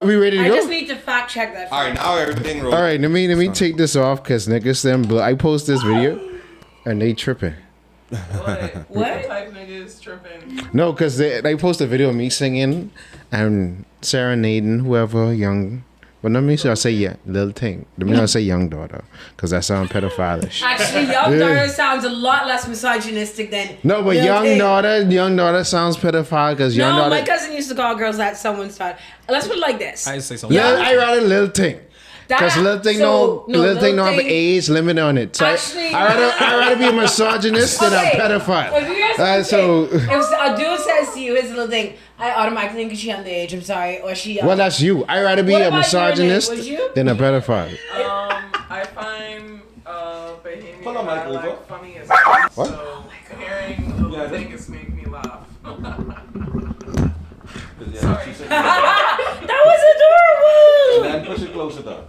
We ready to go? I just need to fact check that. All right, now everything rolls. All right, let me take this off because niggas them. I post this video and they tripping. What type niggas tripping? No, because they post a video of me singing and serenading whoever young. But let me say little thing. Let me not say young daughter because that sounds pedophile-ish. Actually, young daughter sounds a lot less misogynistic than. No, but young daughter sounds pedophile because young daughter. No, my cousin used to call girls that someone's daughter. Let's put it like this. I say something. I rather little thing. Because little thing don't have an age limit on it. So actually, I rather be a misogynist than a pedophile. So if a dude says to you, "Here's a little thing," I automatically think she's underage. I'm sorry, or she. Well, that's you. I rather be a misogynist than a pedophile. I find Bahamian Pull on my dialect funny as hell. What? So hearing the little thing is making me laugh. Sorry. That was adorable. And then push it closer though.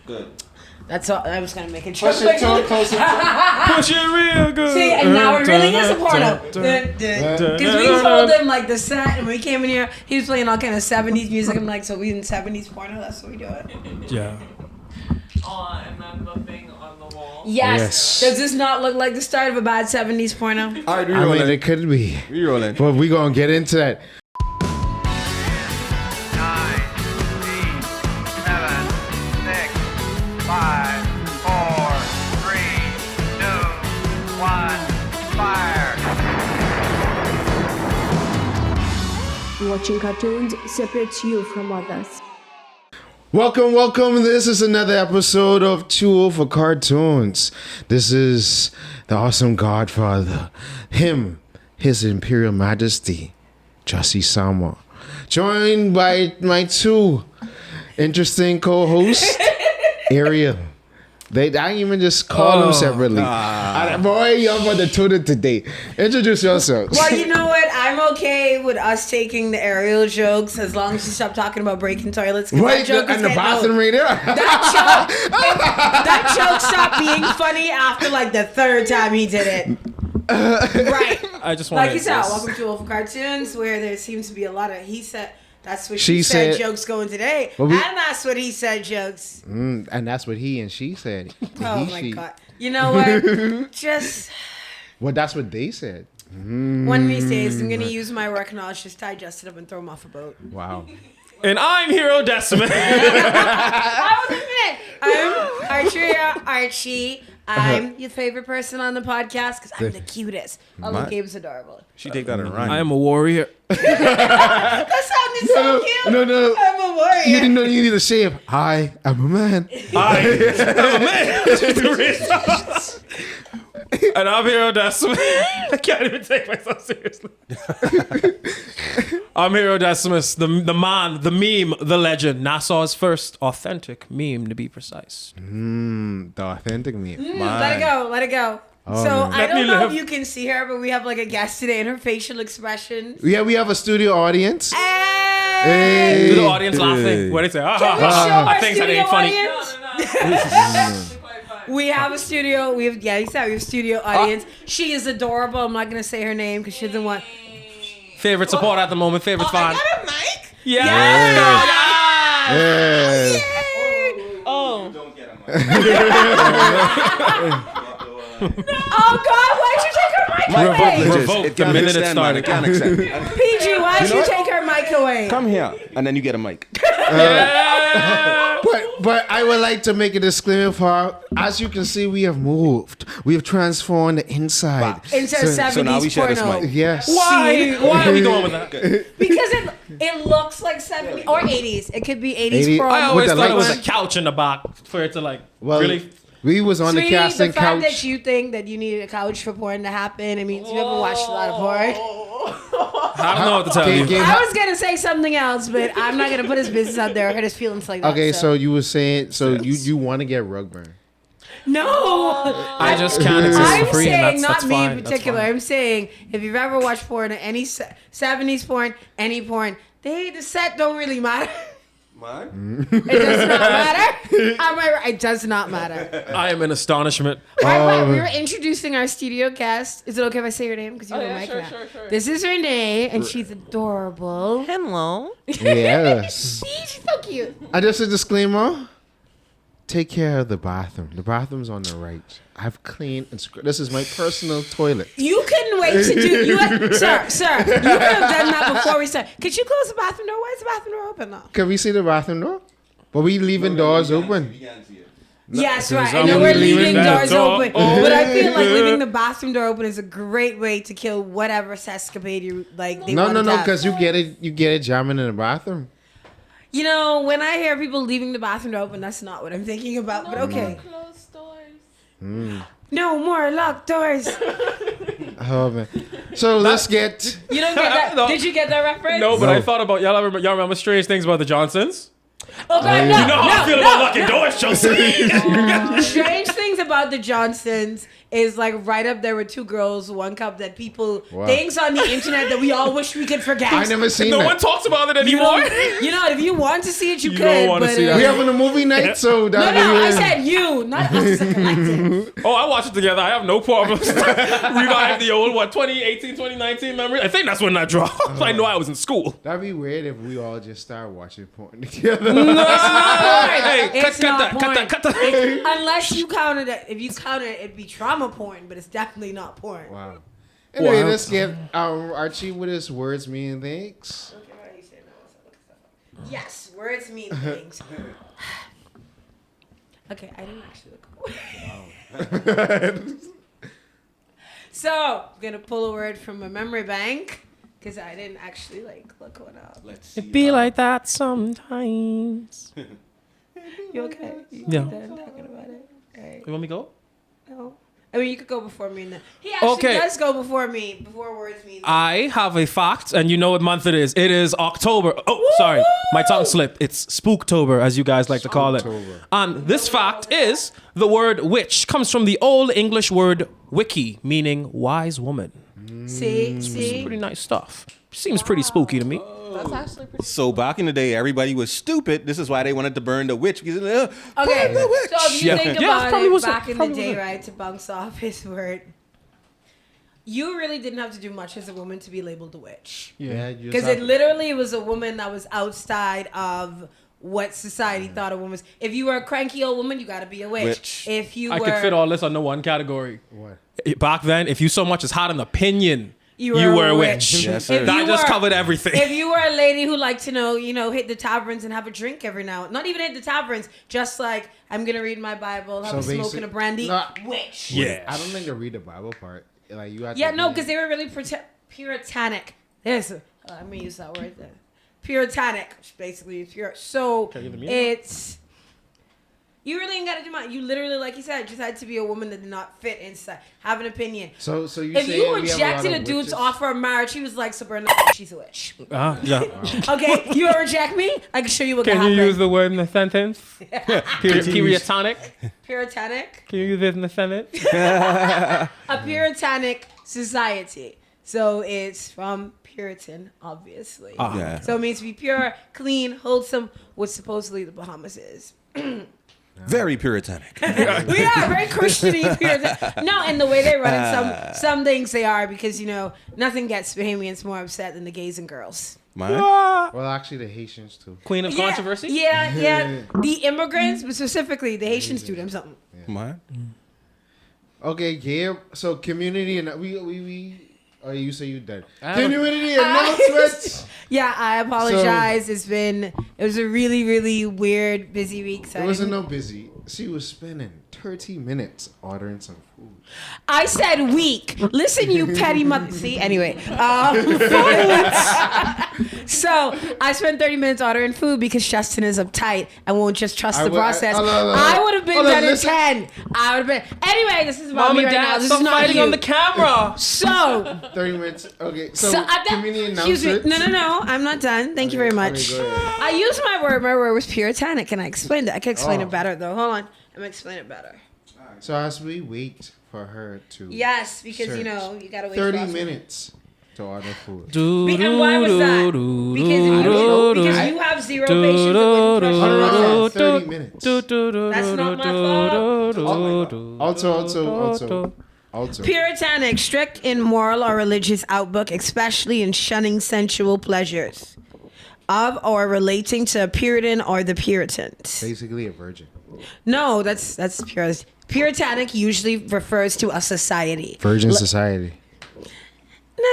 Good. That's all. I was gonna make it. Push it closer. Push it real good. See, and now it really is a porno. Because we told him like the set, and when we came in here, he was playing all kind of 70s music. I'm like, so we in 70s porno? That's what we do it. Yeah. And then the thing on the wall. Yes. Does this not look like the start of a bad 70s porno? All right, I mean, it could be. We rolling. But we gonna get into that. 9, 8, 7, 6, 5, 4, 3, 2, 1, fire. Watching cartoons separates you from others. Welcome. This is another episode of Tool for Cartoons. This is the awesome Godfather, His Imperial Majesty, Jussie Sama, joined by my two interesting co-hosts, Ariel. I didn't even just call them separately. Boy, y'all about to tune it today. Introduce yourselves. Well, you know what? I'm okay with us taking the Ariel jokes as long as you stop talking about breaking toilets. Wait, and the bathroom right there? That joke stopped being funny after like the third time he did it. Right. I just want like you said, welcome to Tool for Cartoons, where there seems to be a lot of he said. That's what she said jokes going today. And that's what he said jokes. And that's what he and she said. Oh my God. You know what? Just. Well, that's what they said. One of these days, I'm going to use my work knowledge to tie Justin up and throw him off a boat. Wow. And I'm Hero Decimus. I was a minute. I'm Archie. I'm your favorite person on the podcast because I'm the cutest. Although Gabe's adorable. She take that and run. I am a warrior. That sounded so cute. No. I'm a warrior. You didn't know you need to say it. I am a man. I am a man. And I'm Hero Decimus. I can't even take myself seriously. I'm Hero Decimus, the man, the meme, the legend. Nassau's first authentic meme, to be precise. The authentic meme. Let it go. Oh, so man. I don't know if you can see her, but we have like a guest today and her facial expression. Yeah, we have a studio audience. Hey! Do the audience laughing? What do they say? Can we show our I think that studio ain't funny. audience? We have a studio. We have studio audience. She is adorable. I'm not gonna say her name because she doesn't want. Favorite support at the moment. Favorite fan. I got a mic. Yeah. Oh. Don't get him. Oh God! Why'd you take her mic away? Revoke the minute it started. PG, why'd you take her mic away? Come here, and then you get a mic. But I would like to make a disclaimer for, as you can see, we have moved. We have transformed the inside. Into 70s so now we share this porno. mic. Yes. Why are we going with that? Because it looks like 70s or 80s. It could be 80s porno. I always the thought it was lights. a couch in the back for it to really. We was on Sweetie, the casting the fact couch. that you think that you needed a couch for porn to happen, I mean, you ever watched a lot of porn? I don't know what to tell you. I was going to say something else, but I'm not going to put his business out there or hurt his feelings like that. Okay, so you were saying, you want to get rug burn. No. I just can't exist I'm for free, saying, and that's not me fine. in particular. I'm saying, if you've ever watched porn, any 70s porn, any porn, the set don't really matter. Man. It does not matter. Am I right? It does not matter. I am in astonishment. Right, we were introducing our studio guest. Is it okay if I say your name? Because you know Mike now. Sure. This is Renee, and she's adorable. Hello. Yes. See, she's so cute. Just a disclaimer. Take care of the bathroom. The bathroom's on the right. I've cleaned and this is my personal toilet. You couldn't wait to do sir. You could have done that before we started. Could you close the bathroom door? Why is the bathroom door open though? Can we see the bathroom door? But we leaving doors open. Yes, right. I I'm know we're leaving leaving that doors door open, but I feel like leaving the bathroom door open is a great way to kill whatever sescapade you like. They No, want to have. because you get it jamming in the bathroom. You know, when I hear people leaving the bathroom door open, that's not what I'm thinking about. But okay. Closed doors. No more locked doors. Oh man. So let's get. You don't get that? No. Did you get that reference? No, but No. I thought about y'all remember strange things about the Johnsons? Oh God, no, You know how I feel about locking doors, Chelsea. Strange things about the Johnsons is like right up there with Two Girls, One Cup that people things on the internet that we all wish we could forget. I never seen No that. one talks about it You anymore. don't, you know, if you want to see it, you You could. don't wanna but, see that. We having a movie night, so no, that I said you, not us as a collective. Oh, I watched it together. I have no problems. Revive the old, 2018, 2019 memory. I think that's when that dropped. I know I was in school. that'd be weird if we all just start watching porn together. Hey, It's cut not that, porn. cut that. Unless you counted it. If you counted it, it'd be trauma porn, but it's definitely not porn. Wow. Anyway, Wow. let's get Archie with his words, meaning things. Yes, words mean things. Okay, I didn't actually look away. So, I'm going to pull a word from my memory bank because I didn't actually look one up. Let's see. It be like that sometimes. You okay? You Yeah. done talking about it? All right. You want me to go? No. I mean, you could go before me. He actually Okay. does go before me, before words mean things. I have a fact, and you know what month it is. It is October. Oh, sorry. My tongue slipped. It's Spooktober, as you guys like to call it. Spooktober. And this fact is the word witch comes from the Old English word wiki, meaning wise woman. See? Pretty nice stuff. Seems pretty spooky to me. That's actually pretty. So back in the day, everybody was stupid. This is why they wanted to burn the witch. Because, Okay, so if you Yeah. think Yeah, about probably it, was back in the probably day, was right, to bounce off his word, you really didn't have to do much as a woman to be labeled a witch. Yeah, you just Because have it literally was a woman that was outside of what society thought a woman was. If you were a cranky old woman, you got to be a witch. Witch. If you I were... could fit all this under one category. What? Back then, if you so much as had an opinion, You you were were a a witch. witch. Yes, sir. If That you just were- covered everything. If you were a lady who liked to hit the taverns and have a drink every now and not even hit the taverns, just like I'm gonna read my Bible, have a smoke basic- and a brandy, No, witch. Yeah. I don't think I read the Bible part. Like you have Yeah, to no, be- because they were really puritanic. Let me use that word then. Puritanic, which basically is pure. So Can I get the music? it's you really ain't got to do much. You literally, like you said, just had to be a woman that did not fit inside. Have an opinion. So you If saying you we have a lot rejected of a dude's witches? offer of marriage, he was like, Sabrina, she's a witch. Yeah. Okay, you want to reject me? I can show you what Can can you happen. use the word in the sentence? Puritanic? Puritanic? Can you use it in the sentence? A puritanic society. So it's from Puritan, obviously. Yeah. So it means to be pure, clean, wholesome, what supposedly the Bahamas is. Very puritanic. We are very Christian-y Puritan. No, and the way they run it, some things they are because, nothing gets Bahamians more upset than the gays and girls. Man. Well, actually, the Haitians too. Queen of controversy? Yeah. The immigrants, but specifically the Haitians do them something. Man. Okay, yeah. So community and we. Oh, you say you done. I have a- Community announcements. Yeah, I apologize. It was a really, really weird, busy week. So It I wasn't didn't- no busy. She was spending 30 minutes ordering some food. I said week. Listen, you petty mother. See, anyway. So I spent 30 minutes ordering food because Justin is uptight and won't just trust the process. I would have been done in 10. I would have been. Anyway, this is about Mom me and right now. Dad, This stop is not fighting you. on the camera. So 30 minutes. Okay, so, I- community excuse me. announcements. No. I'm not done. Thank you very much. Okay, go ahead. I used my word. My word was puritanic, and I explained it. I can explain Oh. it better, though. Hold on. I'm going to explain it better. So as we wait for her to Yes, because, search, you gotta wait 30 for us. minutes. to order food. And why was that? Because you have zero patience with Oh, 30 minutes. That's not my fault. Also. Puritanic, strict in moral or religious outlook, especially in shunning sensual pleasures of or relating to a Puritan or the Puritans. Basically a virgin. No, that's pure. Puritanic usually refers to a society. Virgin society. Nah,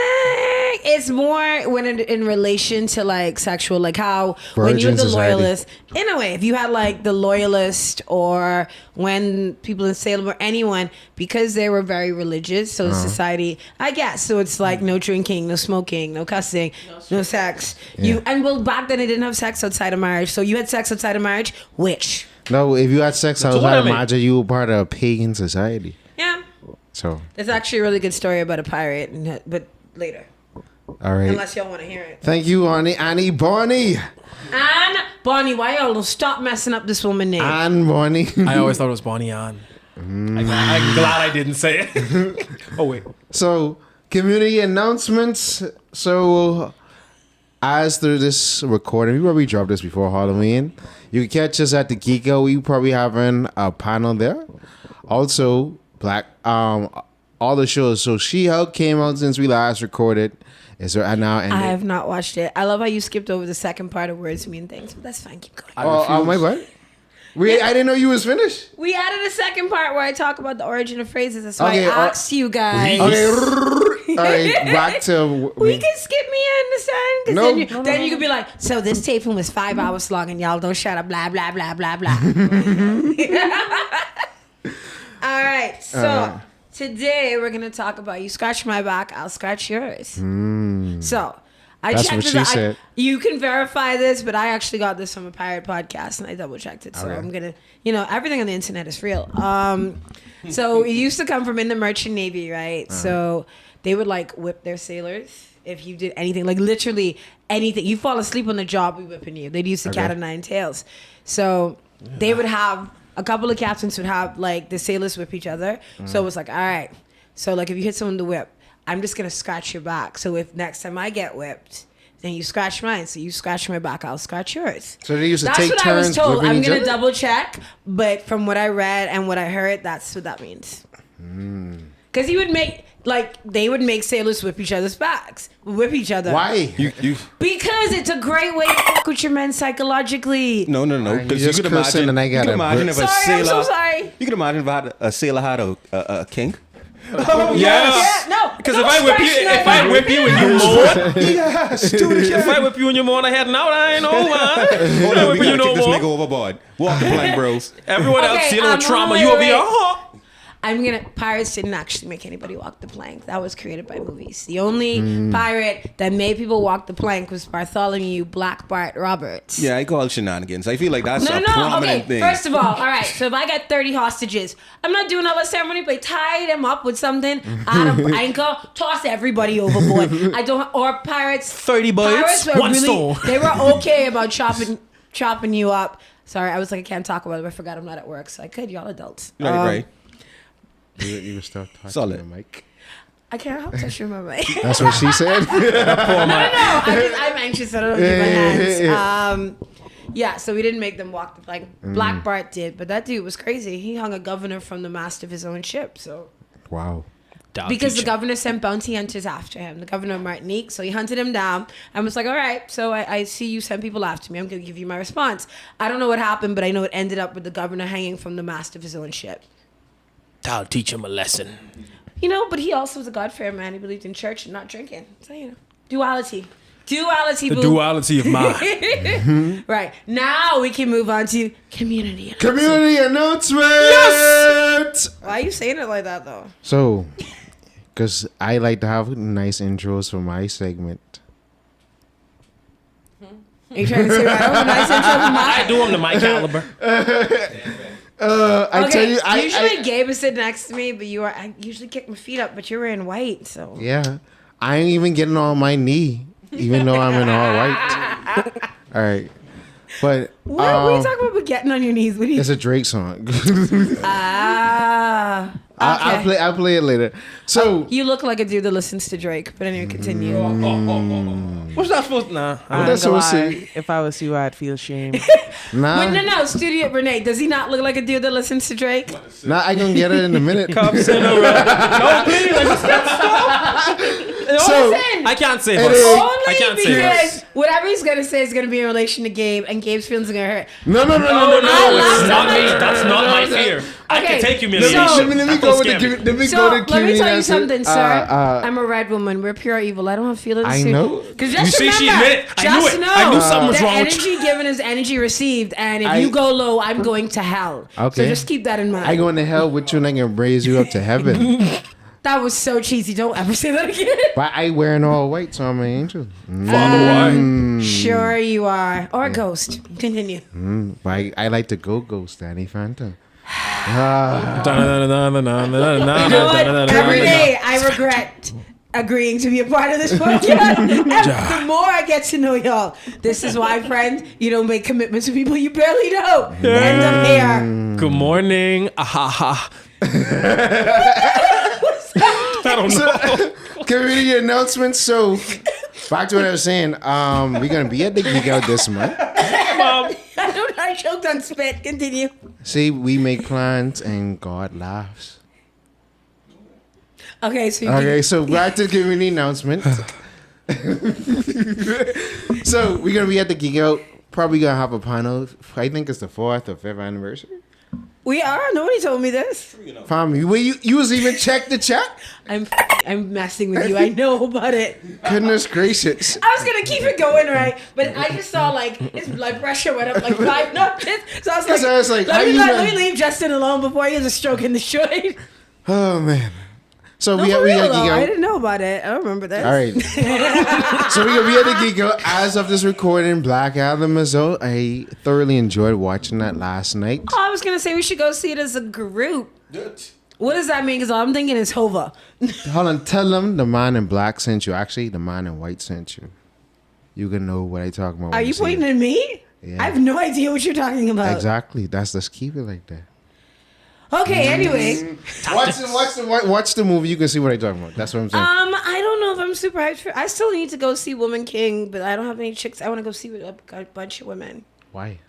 it's more when in relation to like sexual, like how when Virgin you're the society. loyalist. In a way, if you had like the loyalist or when people in Salem or anyone, because they were very religious, so the society, I guess. So it's like no drinking, no smoking, no cussing, no sex. Yeah. Back then they didn't have sex outside of marriage. So you had sex outside of marriage, which No, if you had sex what outside I of mean. marriage, you were part of a pagan society. yeah, So, there's actually a really good story about a pirate, but later, all right. unless y'all want to hear it. Thank you, Annie Bonnie. And Bonnie, why y'all don't stop messing up this woman's name? Anne Bonnie. I always thought it was Bonnie Ann. I'm glad I didn't say it. Oh wait. So, community announcements. So, as through this recording, we probably dropped this before Halloween. You can catch us at the Geeko. We probably having a panel there. Also, all the shows. So, She-Hulk came out since we last recorded. Is there now? I have not watched it. I love how you skipped over the second part of words mean things, but that's fine. Keep going. Oh, my what? I didn't know you was finished. We added a second part where I talk about the origin of phrases. That's why Okay, I asked you guys. Okay, all right, back to. We can skip me, I understand. 'Cause No. then you could be like, so this taping was 5 hours long and y'all don't shut up, blah, blah, blah, blah, blah. All right, so today we're going to talk about you scratch my back, I'll scratch yours. So I That's checked what this she out. said. You can verify this, but I actually got this from a pirate podcast and I double checked it. So Okay. I'm going to, everything on the internet is real. So it used to come from in the merchant navy, right? So they would like whip their sailors if you did anything, like literally anything. You fall asleep on the job, we whipping you. They'd use the cat o' nine tails. So they would have, a couple of captains would have like the sailors whip each other. So it was like, all right. So like if you hit someone with the whip, I'm just going to scratch your back. So if next time I get whipped, then you scratch mine. So you scratch my back, I'll scratch yours. So they used to That's take what I was turns told. whipping I'm each going to other? double check. But from what I read and what I heard, that's what that means. Because he would make, like, they would make sailors whip each other's backs. Whip each other. Why? You Because it's a great way to fuck with your men psychologically. no. You Because just cursing and I you got can a imagine burp. if a Sorry, sailor. I'm so sorry. You can imagine if a sailor had a kink. Yes. Yeah, no. Because don't if I whip you, scratch if my I back. whip you and you moan, Yes, dude. if I whip you and you moan, I head out. I ain't over. Hold I on, we whip you gotta no kick this nigga more. overboard. Walk the plank, bros. Everyone else Okay, dealing with trauma. wait, You over wait. here. Pirates didn't actually make anybody walk the plank. That was created by movies. The only pirate that made people walk the plank was Bartholomew Black Bart Roberts. Yeah, I call it shenanigans. I feel like that's No, a okay. prominent thing. First of all right. So if I got 30 hostages, I'm not doing all the ceremony, but tie them up with something out of anchor, toss everybody overboard. I don't. Or pirates. 30 bullets, Pirates were one really. stone. They were okay about chopping you up. Sorry, I was like I can't talk about it. But I forgot I'm not at work, so I could. Y'all adults. Right. You were still touching Solid. the mic. I can't help touching my mic. That's what she said. I'm anxious. I don't know my hands. Yeah, so we didn't make them walk the plank. Black Bart did, but that dude was crazy. He hung a governor from the mast of his own ship. So Wow. because the governor sent bounty hunters after him, the governor of Martinique. So he hunted him down and was like, all right, so I see you send people after me. I'm going to give you my response. I don't know what happened, but I know it ended up with the governor hanging from the mast of his own ship. I'll teach him a lesson. But he also was a God-fearing man. He believed in church and not drinking. So, duality. Duality, The boo. duality of mind. Right. Now we can move on to community. Community announcement. Yes. Why are you saying it like that, though? So, because I like to have nice intros for my segment. Are you trying to say I have a nice intro to I mine? do him to my caliber. I tell you, usually Gabe is sitting next to me, but I usually kick my feet up, but you're wearing white, so. yeah, I ain't even getting on my knee, even though I'm in all white. All right, but What are you talking about getting on your knees? What are you? it's a Drake song. I'll play it later. So You look like a dude that listens to Drake. But anyway, continue. What's that supposed to? Nah. I'm that's gonna what we lie. If I was you, I'd feel shame. nah, Wait, no, Studio Renee. Does he not look like a dude that listens to Drake? nah, I gonna get it in a minute. Cups in a row. No, please. I just can't stop. So Listen, I can't say It this. is- I can't say because this. whatever he's gonna say is gonna be in relation to Gabe, and Gabe's feelings are gonna hurt. no. No, last it's not time me. I- That's not my fear. I Okay, can take Let humiliation. me That go don't with scare me. let me So go to let me tell you answer. something, sir. I'm a red woman. We're pure evil. I don't have feelings. I too. know. Because You just see, she remember, admitted. I knew just it. know I knew something was the wrong with you. energy given is energy received, and if I- you go low, I'm going to hell. Okay. So just keep that in mind. I going to hell with you and I can raise you up to heaven. That was so cheesy. Don't ever say that again. But I wearing all white, so I'm an angel. Father, why? Sure you are. Or a ghost. Continue. But I like to go ghost, Danny Phantom. You know what? Every day I regret agreeing to be a part of this podcast. And the more I get to know y'all, this is why, friend, you don't make commitments to people you barely know. End up here. Good morning. Ahaha. I don't know. Community announcement. So, back to what I was saying. We're gonna be at the Geek Out this month. I choked on spit. Continue. See, we make plans and God laughs. Okay, so you Okay, so back to the community announcement. So we're gonna be at the Geek Out. Probably gonna have a panel. I think it's the 4th or 5th anniversary. we are. Nobody told me this. Family, will you was even check the chat? I'm messing with you. I know about it. Goodness gracious. I was gonna keep it going, right? But I just saw like his blood pressure went up like 5 notches. So I was like, So I was like, how let you me know? leave Justin alone before he has a stroke in the joint. Oh man. So No, we for got real, Geek though. I Out. didn't know about it. I don't remember this. All right. So we're gonna be at the Geek Out. As of this recording, Black Adam is out. I thoroughly enjoyed watching that last night. Oh, I was gonna say we should go see it as a group. What does that mean? Because all I'm thinking is Hova. Hold on, tell them the man in black sent you. Actually, the man in white sent you. You can know what I talking about. Are when you see pointing it. at me? Yeah. I have no idea what you're talking about. Exactly. Let's keep it like that. Okay. Anyway, Watch the movie. You can see what I talking about. That's what I'm saying. I don't know if I'm super hyped for. I still need to go see Woman King, but I don't have any chicks. I want to go see with a bunch of women. Why?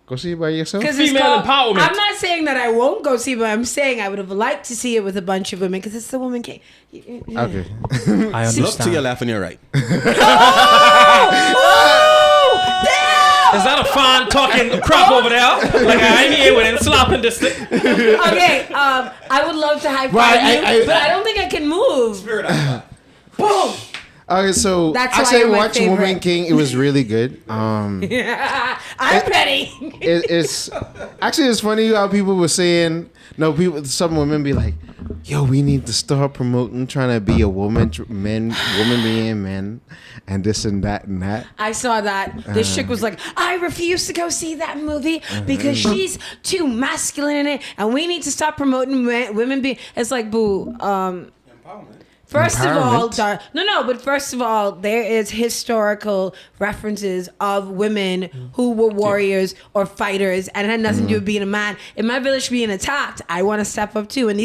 Go see it by yourself. Because Female empowerment. I'm not saying that I won't go see, but I'm saying I would have liked to see it with a bunch of women because it's the Woman King. Okay. I Look understand. to your left and your right. Is that a fan talking crap over there? Like I'm here with him slapping this thing. Okay, I would love to high five Right, you, but I don't think I can move. Boom. Okay, so That's why actually I you're my watched favorite. Woman King. It was really good. I'm petty. It's actually it's funny how people were saying some women be like, yo, we need to start promoting trying to be a woman being men and this and that and that. I saw that. This chick was like, I refuse to go see that movie because she's too masculine in it, and we need to stop promoting women being. It's like, boo. First of all, but first of all, there is historical references of women who were warriors or fighters and had nothing to do with being a man. In my village being attacked, I want to step up too. And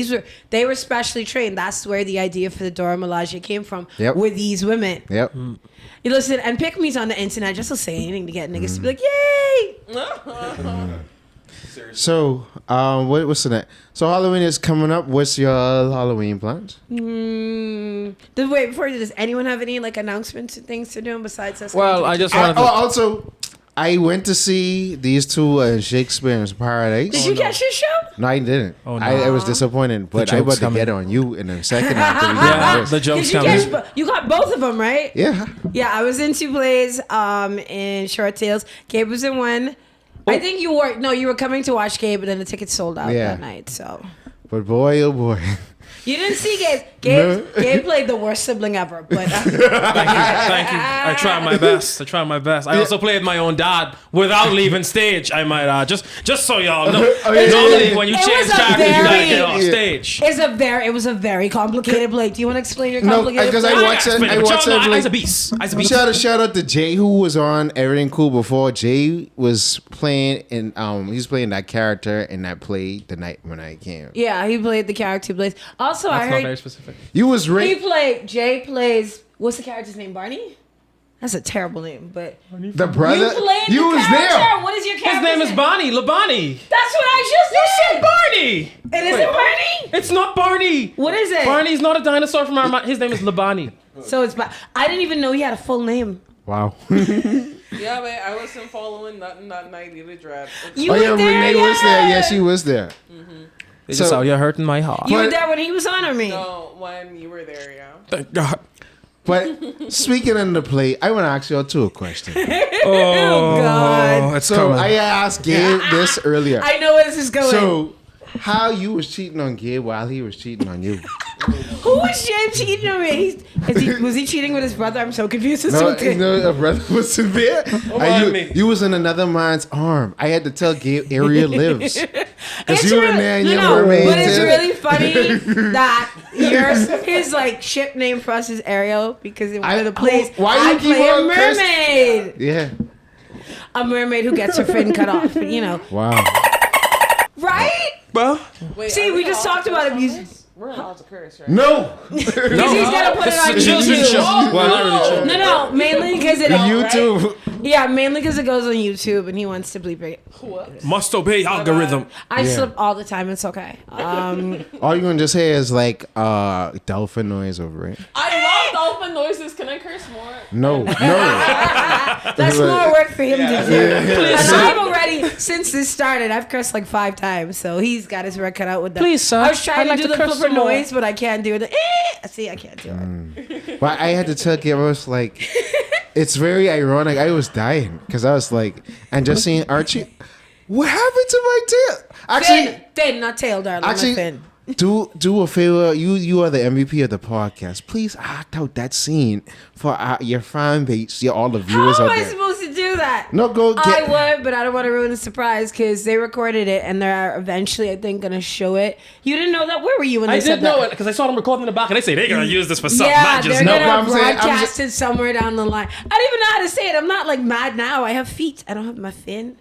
they were specially trained. That's where the idea for the Dora Milaje came from with these women. Yep. You listen, and pick me's on the internet just to say anything to get niggas to be like, yay! So, what's the next? So Halloween is coming up. What's your Halloween plans? Wait, before you do this, anyone have any like announcements and things to do besides us? Well, I just wanted to. Also, I went to see these two in Shakespeare's Paradise. Did you catch this show? No, I didn't. Oh, no. I was disappointed, but I joke's about to coming. get on you in a second after we get Yeah, on this. the joke's Did you coming. catch? You got both of them, right? Yeah. Yeah, I was in 2 plays in Short Tales. Gabe was in 1. I think you were coming to watch Gabe, but then the tickets sold out Yeah. that night. So But boy, oh boy. You didn't see Gabe played the worst sibling ever, but Thank you. I tried my best. I also played my own dad without leaving stage. I might just so y'all know. Normally, when you change characters, you gotta get off stage. It was a very complicated play. Do you want to explain your complicated because play? I watched it. I's a beast. Shout out to Jay, who was on Everything Cool before. Jay was playing he was playing that character in that play the night when I came. Yeah, he played the character he plays. Also, That's I not heard very specific. You was Jay plays, what's the character's name? Barney? That's a terrible name, but the brother. You was character. there. What is your His character's name is Bonnie. LeBonnie. That's what I just said. Barney. It isn't Barney? It's not Barney. What is it? Barney's not a dinosaur from our. His name is LeBonnie. So it's I didn't even know he had a full name. Wow. Yeah, but I wasn't following nothing that night either, Dread. You were there, Renee was there. Yeah, she was there. They just out here hurting my heart. You were there when he was on, or me? No, when you were there, yeah. Thank God. But speaking of the play, I want to ask y'all two a question. Oh, God. It's So coming. I asked Gabe this earlier. I know where this is going. So how you was cheating on Gabe while he was cheating on you? Who was James cheating on me? Was he cheating with his brother? I'm so confused. No, a brother was in there. You was in another man's arm. I had to tell Gabe area lives. Because you were in there and your mermaid. But it's really funny that his like ship name for us is Ariel because in one of the plays I play a mermaid. Yeah. A mermaid who gets her fin cut off. You know. Wow. Right? Well, Wait, see, we just talked about abuse. We're allowed to curse, right? No. Because he's gonna put it on children's show. YouTube. Well, not really children. No, mainly because it YouTube. Right? Yeah, mainly because it goes on YouTube and he wants to bleep it. What? Must obey algorithm. I slip all the time. It's okay. All you're gonna just hear is like dolphin noise over it. I love dolphin noises. Can I curse more? No. That's more work for him to do. And I've already, since this started, I've cursed like 5 times. So he's got his work cut out with that. Please, sir. I was trying I'd to like do to the curse flipper some more. noise, but I can't do the See, I can't do it. But I had to tell Gabe, I was like, it's very ironic. I was dying because I was like, and just seeing Archie, what happened to my tail? Actually, Fin, not tail, darling. actually, my fin. do a favor. You are the MVP of the podcast. Please act out that scene for your fan base, all the viewers How am out I there. supposed to do that? No, go get. I would, but I don't want to ruin the surprise because they recorded it and they're eventually, I think, going to show it. You didn't know that? Where were you when I they said did know that? it because I saw them recording in the back and they say they're gonna use this for something. Yeah, I just they're know. gonna I'm saying- I'm broadcast it somewhere down the line. I don't even know how to say it. I'm not like mad now. I have feet. I don't have my fin.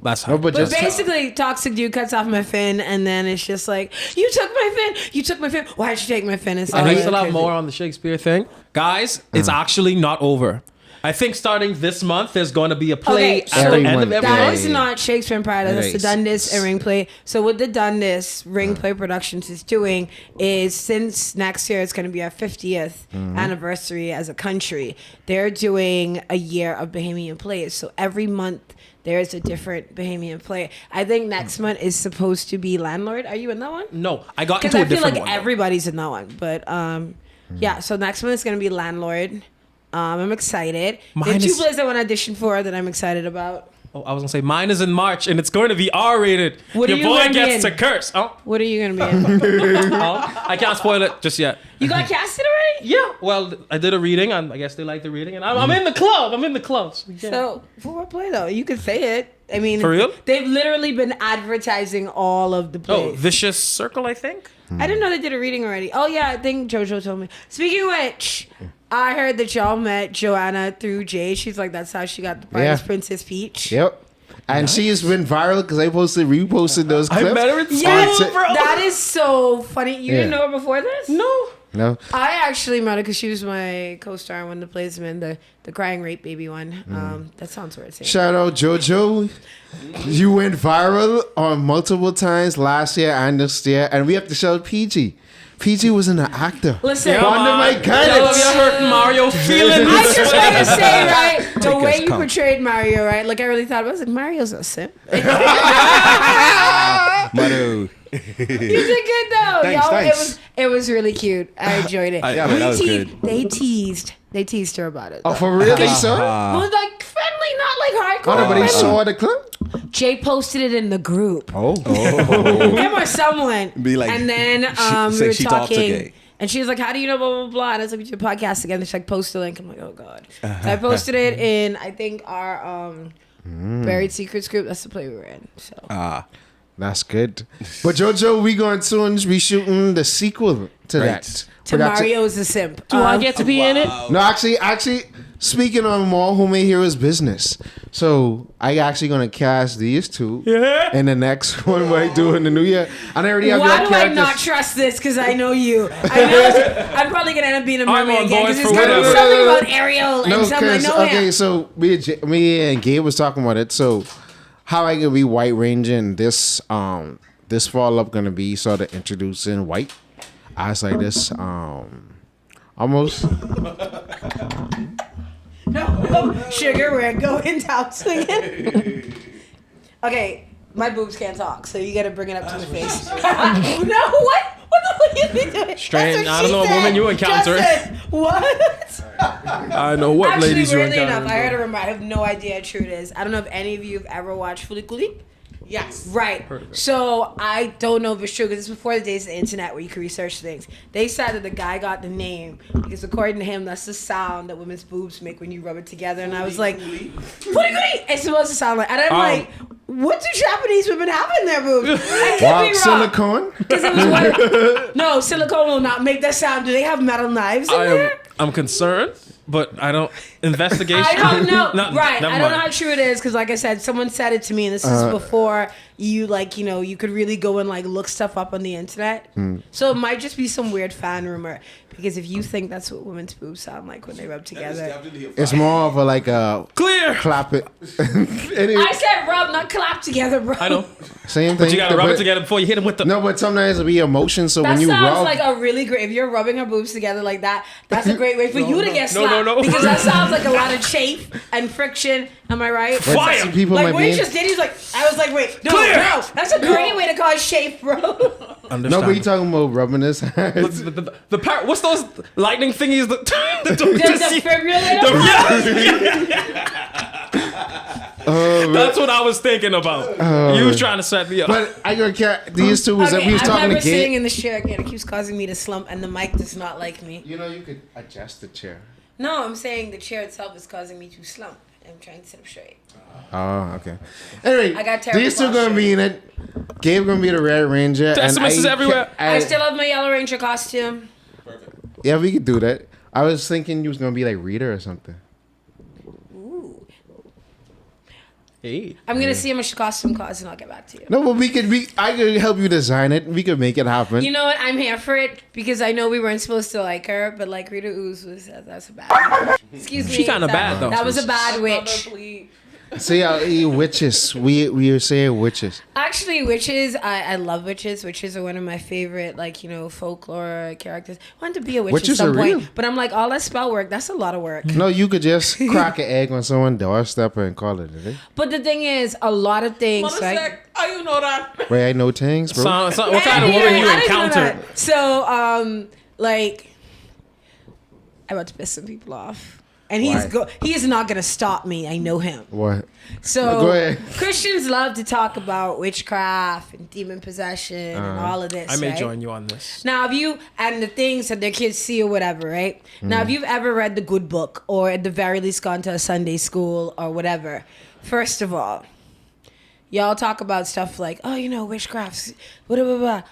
That's how. No, but But just basically, toxic dude cuts off my fin, and then it's just like, you took my fin. You took my fin. Why'd you take my fin? And And we still have more on the Shakespeare thing, guys. It's actually not over. I think starting this month, there's going to be a play Okay, at so the end of every that month. is not Shakespeare in Paradise. That's the Dundas and Ring Play. So what the Dundas Ring Play Productions is doing is, since next year it's going to be our 50th anniversary as a country, they're doing a year of Bahamian plays. So every month there's a different Bahamian play. I think next month is supposed to be Landlord. Are you in that one? No, I got Because into I a feel different like one. everybody's in that one. But yeah, so next month is going to be Landlord. I'm excited. There are 2 plays I want to audition for that I'm excited about. Oh, I was gonna say mine is in March and it's going to be R-rated. What are Your you boy gonna be gets in? to curse. Oh, What are you going to be in? I can't spoil it just yet. You got casted already? Yeah, well, I did a reading, and I guess they like the reading, and I'm in the club. I'm in the club. So, yeah. So, for what play though? You could say it. I mean, For real? They've literally been advertising all of the Oh, plays. Vicious Circle, I think. I didn't know they did a reading already. Oh yeah, I think JoJo told me. Speaking of which, I heard that y'all met Joanna through Jay. She's like, that's how she got the part as Princess Peach. Yep. And she has been viral because I reposted those clips. I met her in Yeah, school, bro. that is so funny. You didn't know her before this? No. No. I actually met her because she was my co-star in one of the plays, man, the crying rape baby one. That sounds weird. Saying. Shout out JoJo. You went viral on multiple times last year and this year, and we have to shout PG. PG was an actor. Listen, Under my Yo, have guidance. you heard Mario feeling I this just way? want to say, right, the Make way us you come. portrayed Mario, right? Like, I really thought, I was like, Mario's a simp. Madu. You did good though, Thanks, yo. thanks. It was really cute. I enjoyed it. Yeah, man, that was good. They teased her about it. Oh, for real? They It saw? was like friendly, not like hardcore. Oh, no, but he friendly. saw the clip? Jay posted it in the group. Oh. Him or someone. Be like, and then we say were she talks to talking. gay. And she was like, how do you know blah, blah, blah? And I was like, we did a podcast again. She's like, post the link. I'm like, oh, God. So I posted it in, I think, our Buried Secrets group. That's the play we were in. So That's good. But JoJo, we going to be shooting the sequel to that. To Mario's the Simp. Do I get to be in it? No, actually, speaking on more who may hear his business. So I actually gonna cast these two in the next one we do in the new year. And I already have Why your do I characters. not trust this? Because I know you. I know I'm probably gonna end up being a I'm mermaid on again. board Because it's for gonna be whatever. something about Ariel and No, something. I because know him. so me and Gabe was talking about it. So how I gonna be White Ranger and this fall up gonna be sort of introducing white. I was like this almost. No, sugar, we're going down swinging. Okay, my boobs can't talk, so you gotta bring it up to the face. No, what? What the fuck are you doing? Strange. That's what I don't she know a said. woman you encounter. Justin, what? I know what Actually, ladies you weirdly encounter. enough, I heard a rumor. I have no idea how true it is. I don't know if any of you have ever watched Fulikuli. Yes. Right. So I don't know if it's true because it's before the days of the internet where you can research things. They said that the guy got the name because according to him, that's the sound that women's boobs make when you rub it together. And I was like, "Fulikuli!" It's supposed to sound like. And I'm like, "What do Japanese women have in their boobs?" I could be wrong. Silicone? Because it was one. No, silicone will not make that sound. Do they have metal knives in there? I'm concerned, but I don't. Investigation. I don't know. No, Right. never I don't know mind. how true it is because, like I said, someone said it to me, and this is before you, like, you know, you could really go and like look stuff up on the internet. So it might just be some weird fan rumor because if you think that's what women's boobs sound like when they rub together, It's more of a like a Clear. clap it. I said rub, not clap together, bro. I know. Same thing. But you gotta rub it but- together before you hit him with the. No, but sometimes it'll be emotion. So That when you sounds rub, like a really great. If you're rubbing her boobs together like that, that's a great way for you to get slapped. no. Because that sounds like a lot of chafe and friction. Am I right? Fire! some people Like might what be. he just did, he was like, I was like, wait, no, Clear! no, that's a great way to cause chafe, bro. No, but you talking about rubbing his hands. The power. What's those lightning thingies? The The defibrillator. That's what I was thinking about. You was trying to set me up. But I gonna these two was Okay, we was I talking remember to sitting Gabe. in this chair again. It keeps causing me to slump, and the mic does not like me. You know, you could adjust the chair. No, I'm saying the chair itself is causing me to slump. I'm trying to sit up straight. Oh, okay. Anyway, I got terrible these two gonna posture. be in it. Gabe gonna be the Red Ranger. Decimus is everywhere. I still have my Yellow Ranger costume. Yeah, we could do that. I was thinking you was gonna be like Rita or something. Ooh. Hey. I'm gonna see how much costume costs, and I'll get back to you. No, but I could help you design it. We could make it happen. You know what? I'm here for it because I know we weren't supposed to like her, but like Rita Ooze was that's a bad witch. Excuse me. She kinda that- bad, though. That was a bad witch. See, witches. We were saying witches. Actually, witches. I love witches. Witches are one of my favorite, like, you know, folklore characters. I wanted to be a witch Witches at some are point, real. but I'm like, all that spell work. That's a lot of work. No, you could just crack an egg on someone's doorstep and call it a day. But the thing is, a lot of things. Right? How you know that? Wait, I know things, bro. What kind of woman you I didn't know encountered? that. So, like, I'm about to piss some people off. And Why? he is not going to stop me. I know him. What? So Go ahead. Christians love to talk about witchcraft and demon possession and all of this. I may right? join you on this. Now, if you and the things that their kids see or whatever, right? Now, if you've ever read the Good Book or at the very least gone to a Sunday school or whatever, first of all, y'all talk about stuff like, oh, you know, witchcraft, blah, blah, blah.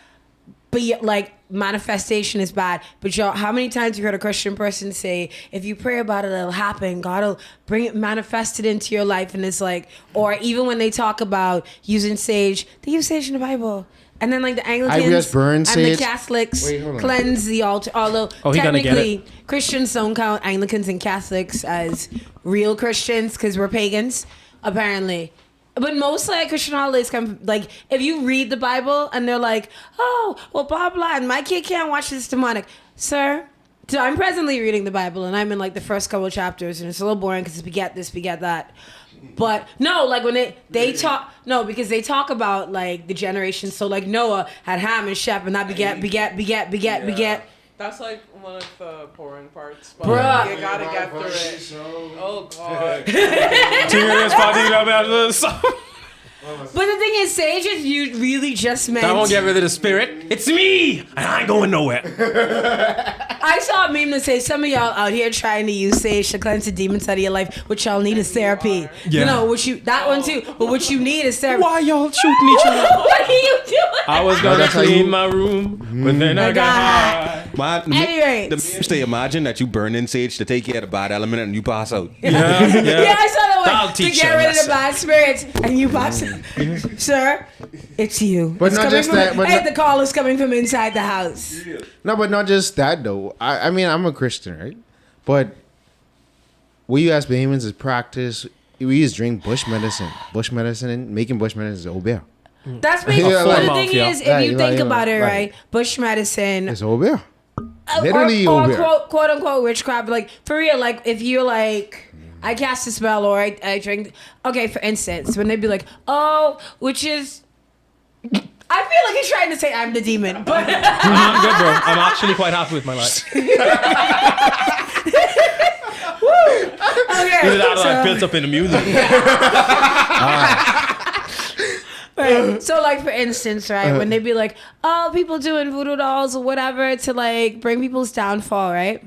But yet, like, manifestation is bad. But y'all, how many times you heard a Christian person say, if you pray about it, it'll happen. God will bring it, manifest it into your life. And it's like, or even when they talk about using sage, they use sage in the Bible. And then like the Anglicans just burn and sage. the Catholics Wait, hold on. cleanse the altar. Although Oh, he gonna get technically Christians don't count Anglicans and Catholics as real Christians because we're pagans, apparently. But most like Christian holidays come from, like, if you read the Bible and they're like, oh, well, blah, blah, and my kid can't watch this demonic. Sir, so I'm presently reading the Bible and I'm in like the first couple of chapters and it's a little boring because it's beget this, beget that. But no, like when they talk, no, because they talk about like the generations. So like Noah had Ham and Shep and that beget. That's like one of the boring parts. But Bruh. you gotta get through it. Oh god. But the thing is, Sage is you really just meant. That won't get rid of the spirit. It's me, and I ain't going nowhere. I saw a meme that says some of y'all out here trying to use Sage to cleanse the demons out of your life. What y'all need is therapy. Yeah. You know, that one too. But what you need is therapy. Why y'all shooting each other? What are you doing? I was gonna clean my room, but then I got high. Anyways. The memes they imagine that you burn in sage to take care of the bad element and you pass out. Yeah. Yeah, I saw that That'll one. To teach get you a rid of the lesson. bad spirits, and you pass. Sir, it's you. But It's not coming just from- that, but Hey, not- the call is coming from inside the house. No, but not just that though. I mean, I'm a Christian, right? But we as Bahamians is practice. We just drink bush medicine. Bush medicine and making bush medicine is obeah. That's basically. Yeah, But the like- thing is, if Right, you think right, about it, right. right, bush medicine, It's obeah. Literally or obeah. quote unquote witchcraft, like for real, like if you're like. I cast a spell or I drink. Okay, for instance, when they'd be like, "Oh, which is," I feel like he's trying to say I'm the demon, but I'm good, bro. I'm actually quite happy with my life. okay. Either that or I built up in the music. Right. So, like for instance, right, when they'd be like, "Oh, people doing voodoo dolls or whatever to like bring people's downfall," right?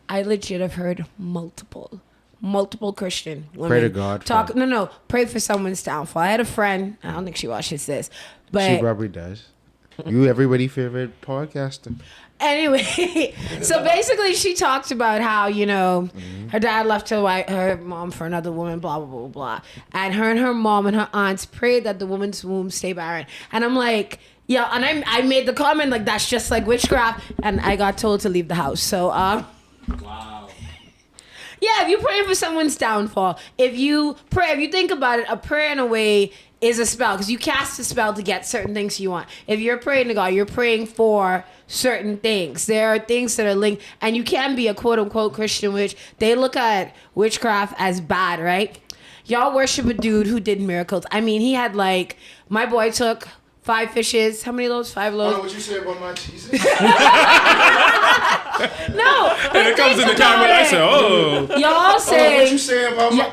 I legit have heard multiple Christian women Pray to God talk. for- No, pray for someone's downfall. I had a friend. I don't think she watches this, but She probably does. You everybody's favorite podcaster. anyway, so basically she talked about how, you know, her dad left her mom for another woman, blah, blah, blah, blah. And her mom and her aunts prayed that the woman's womb stay barren. And I'm like, yeah, and I made the comment, like, that's just like witchcraft. And I got told to leave the house. So, wow. Yeah, if you're praying for someone's downfall, if you think about it, a prayer in a way is a spell because you cast a spell to get certain things you want. If you're praying to God, you're praying for certain things. There are things that are linked, and you can be a quote unquote Christian witch. They look at witchcraft as bad, right? Y'all worship a dude who did miracles. I mean, he had like, my boy took 5 fishes. How many loaves? 5 loaves. What you say about my Jesus? No. And it comes in the camera and I say, oh. Y'all say. What you say about my?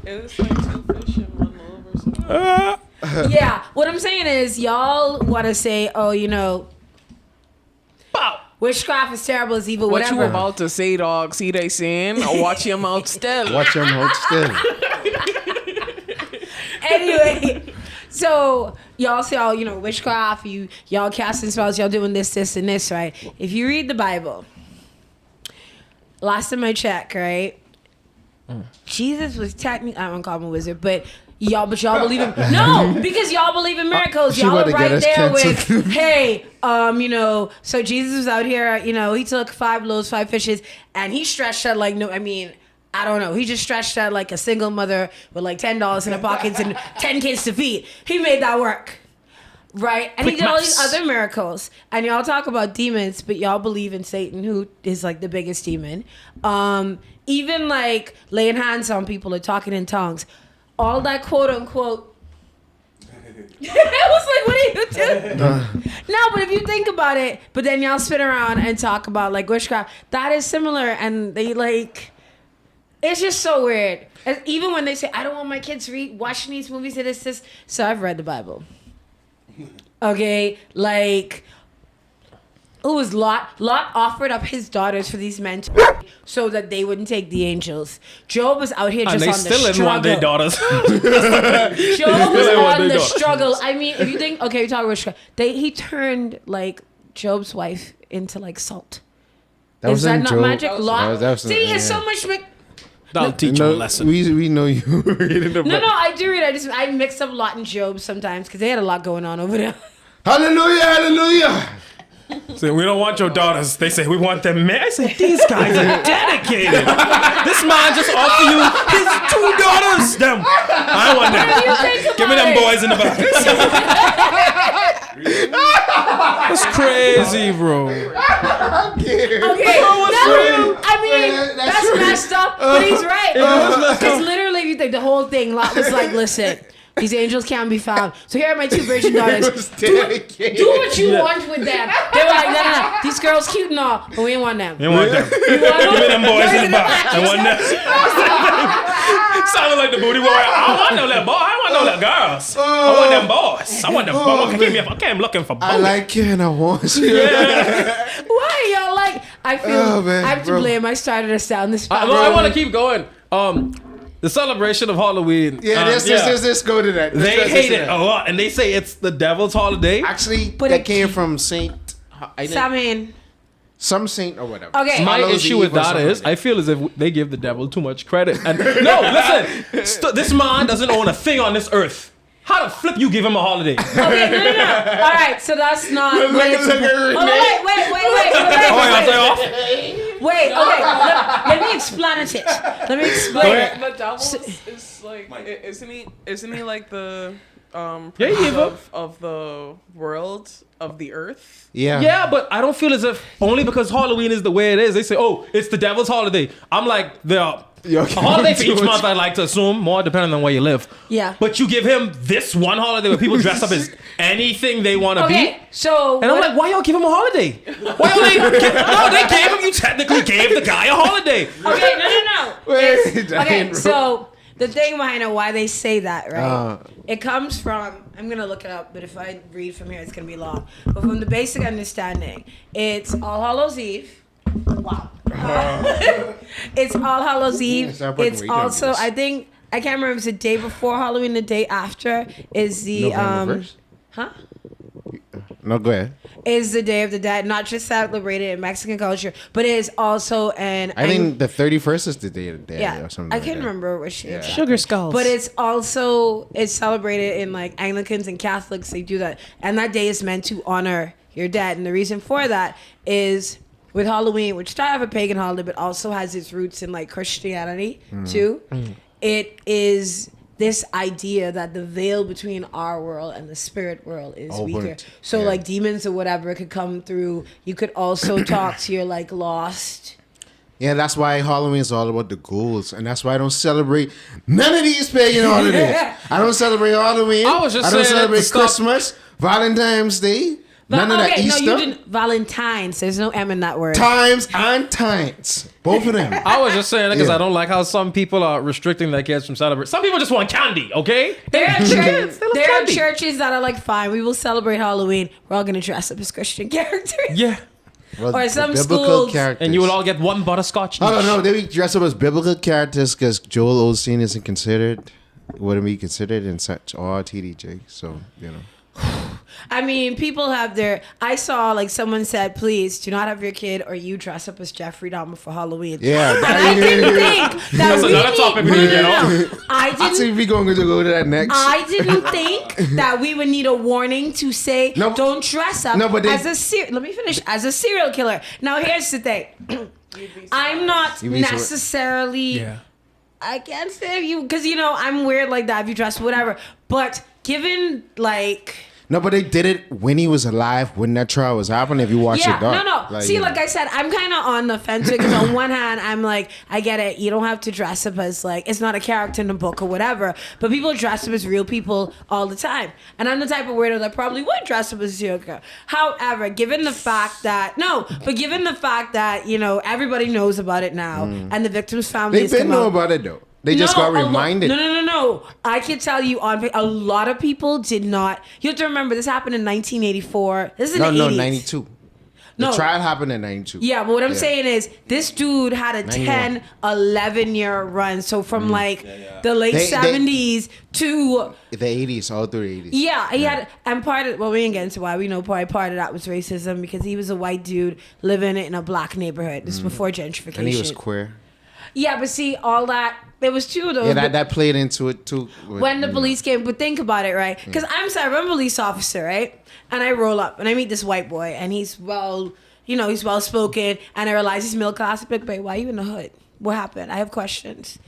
It was like 2 fish and 1 loaf or something. Yeah, what I'm saying is y'all want to say, oh, you know, witchcraft is terrible, is evil, What whatever. you about to say, dog? See they saying? Or watch your mouth still. Watch them hold still. Anyway, so y'all say, oh, you know, witchcraft, y'all casting spells, y'all doing this, and this, right? If you read the Bible, last time I checked, right? Jesus was technically, I don't call him a wizard, but y'all believe in no, because y'all believe in miracles. She Y'all about are to get right us there with, canceled. hey, you know, so Jesus was out here, you know, he took 5 loaves, 5 fishes, and he stretched that like no, I mean, I don't know. He just stretched that like a single mother with like $10 in her pockets and 10 kids to feed. He made that work. Right? And he did all these other miracles. And y'all talk about demons, but y'all believe in Satan, who is like the biggest demon. Even like laying hands on people or talking in tongues. All that quote unquote. It was like, what are you doing? No, but if you think about it, but then y'all spin around and talk about like witchcraft, that is similar. And they like, it's just so weird. And even when they say, I don't want my kids watching these movies, this. So I've read the Bible. Okay, like, it was Lot. Lot offered up his daughters for these men so that they wouldn't take the angels. Job was out here just And they on the still struggle. didn't want their daughters. Job was didn't want on their the daughters. struggle. I mean, if you think, okay, we talk about witchcraft. He turned like Job's wife into like salt. Is that not magic? Lot. That was- See, yeah. it's so much. That'll teach you a lesson. We know you reading the No, Bible. I do read. I mix up Lot and Job sometimes because they had a lot going on over there. Hallelujah, hallelujah. Say, we don't want your daughters. They say, we want them men. I say, these guys are dedicated. This man just offered you his 2 daughters. Them. I want them. Give me them boys in the back. That's crazy, bro. Okay, I mean, that's messed up, but he's right. Because literally, if you think the whole thing, Lot was like, listen, These angels can't be found. So here are my 2 virgin daughters. Do what you want with them. They were like, no. These girls cute and all, but we ain't want them. You want them. You want Give me them? them boys in the back. I want them. Sounded like the booty boy. I don't want no little boy. I want no little girls. I want them boys. I want them boys. I came looking for booty. I like you and I want you. Why y'all like? I feel I have to blame. I started us down this path. I want to keep going. The celebration of Halloween. Let's go to that. They hate it a lot, and they say it's the devil's holiday. Actually, But that it came from Saint. Samhain. Some saint or whatever. Okay. My Hallows issue Eve with or that something is, like I feel as if they give the devil too much credit. And no, listen, this man doesn't own a thing on this earth. How the flip you give him a holiday? Okay, no. All right, so that's not. Look at Renee. Wait, okay. Let me explain it. Let me explain it. The devil is like, isn't he like the Yeah, of the world of the earth? Yeah. Yeah, but I don't feel as if only because Halloween is the way it is. They say, oh, it's the devil's holiday. I'm like, a holiday for each month, I'd like to assume, more depending on where you live. Yeah. But you give him this one holiday where people dress up as anything they want to be. Okay, so. And I'm like, why y'all give him a holiday? Why y'all they gave him, you technically gave the guy a holiday. Okay, no. Wait, Okay, so the thing behind it, why they say that, right? It comes from, I'm going to look it up, but if I read from here, it's going to be long. But from the basic understanding, it's All Hallows Eve. Wow. It's All Hallows Eve. It's also, I think, I can't remember if it's the day before Halloween, the day after is the, huh? No, go ahead. Is the Day of the Dead, not just celebrated in Mexican culture, but it is also I think the 31st is the Day of the Dead or something. I can't remember which day. Exactly. Sugar skulls. But it's also celebrated in like Anglicans and Catholics. They do that, and that day is meant to honor your dead. And the reason for that is with Halloween, which started off a pagan holiday, but also has its roots in like Christianity too. It is this idea that the veil between our world and the spirit world is weaker. So like demons or whatever could come through. You could also talk to your like lost. Yeah, that's why Halloween is all about the ghouls, and that's why I don't celebrate none of these pagan holidays. I don't celebrate Halloween. I was just don't saying celebrate to stop- Valentine's, Valentine's Day. None of that Easter. No, you didn't. Valentine's. There's no M in that word. Times and times. Both of them. I was just saying that because Yeah. I don't like how some people are restricting their kids from celebrating. Some people just want candy, okay? There are candy. churches that are like, fine, we will celebrate Halloween. We're all gonna dress up as Christian characters. Yeah. Well, Or some biblical schools. characters. And you will all get one butterscotch. I don't each. know. They dress up as biblical characters because Joel Osteen isn't considered, wouldn't be considered in such all TDJ. So, you know. I mean, people have their. I saw like someone said, please do not have your kid or you dress up as Jeffrey Dahmer for Halloween. Yeah. And I didn't think that That's we another need- topic we need to get on. I I see didn't. if we going to go to that next. I didn't think that we would need a warning to say No. don't dress up No, but they- as a let me finish as a serial killer. Now here's the thing. I'm not You'd be so- necessarily. Yeah. I can't say you because I'm weird like that if you dress whatever. But given like. No, but they did it when he was alive, when that trial was happening, if you watch Yeah, it dark. no. See, like I said, I'm kind of on the fence because on one hand, I'm like, I get it. You don't have to dress up as like, it's not a character in the book or whatever. But people dress up as real people all the time. And I'm the type of weirdo that probably would dress up as a serial killer. However, given the fact that, everybody knows about it now and the victim's family They've been know about it, though. They just got reminded. No. I can tell you a lot of people did not. You have to remember, this happened in 1984. This is in the 80s. 92. No. The trial happened in 92. Yeah, but what I'm saying is this dude had a 10, 11-year run. So from the late 70s to... The 80s, all through the 80s. Yeah, he had... And we didn't get into why. We know part of that was racism because he was a white dude living in a black neighborhood. This is before gentrification. And he was queer. Yeah, but see, all that... There was two of those. Yeah, that played into it, too. When the police came, but think about it, right? Because I'm a police officer, right? And I roll up and I meet this white boy, and he's he's well spoken, and I realize he's middle class. I'm like, babe, why are you in the hood? What happened? I have questions.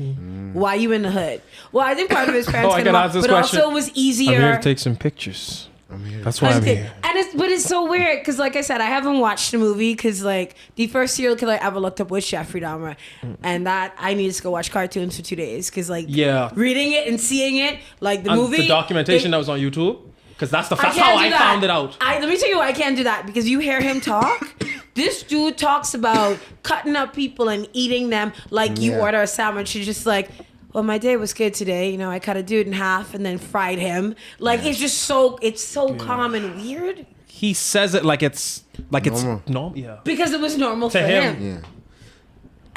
Why are you in the hood? Well, I think part of his parents I got can him ask off, this but question. also it was easier. I'm here to take some pictures. That's why I'm here. But it's so weird because, like I said, I haven't watched the movie because, like, the first serial killer I ever looked up was Jeffrey Dahmer, and that I needed to go watch cartoons for 2 days because, like, reading it and seeing it, like the movie, the documentation that was on YouTube, because that's how I found it out. Let me tell you why I can't do that, because you hear him talk. This dude talks about cutting up people and eating them like you order a sandwich. You're just like, well, my day was good today. You know, I cut a dude in half and then fried him. Like, it's just so calm and weird. He says it like it's normal. Yeah. Because it was normal for him. Yeah.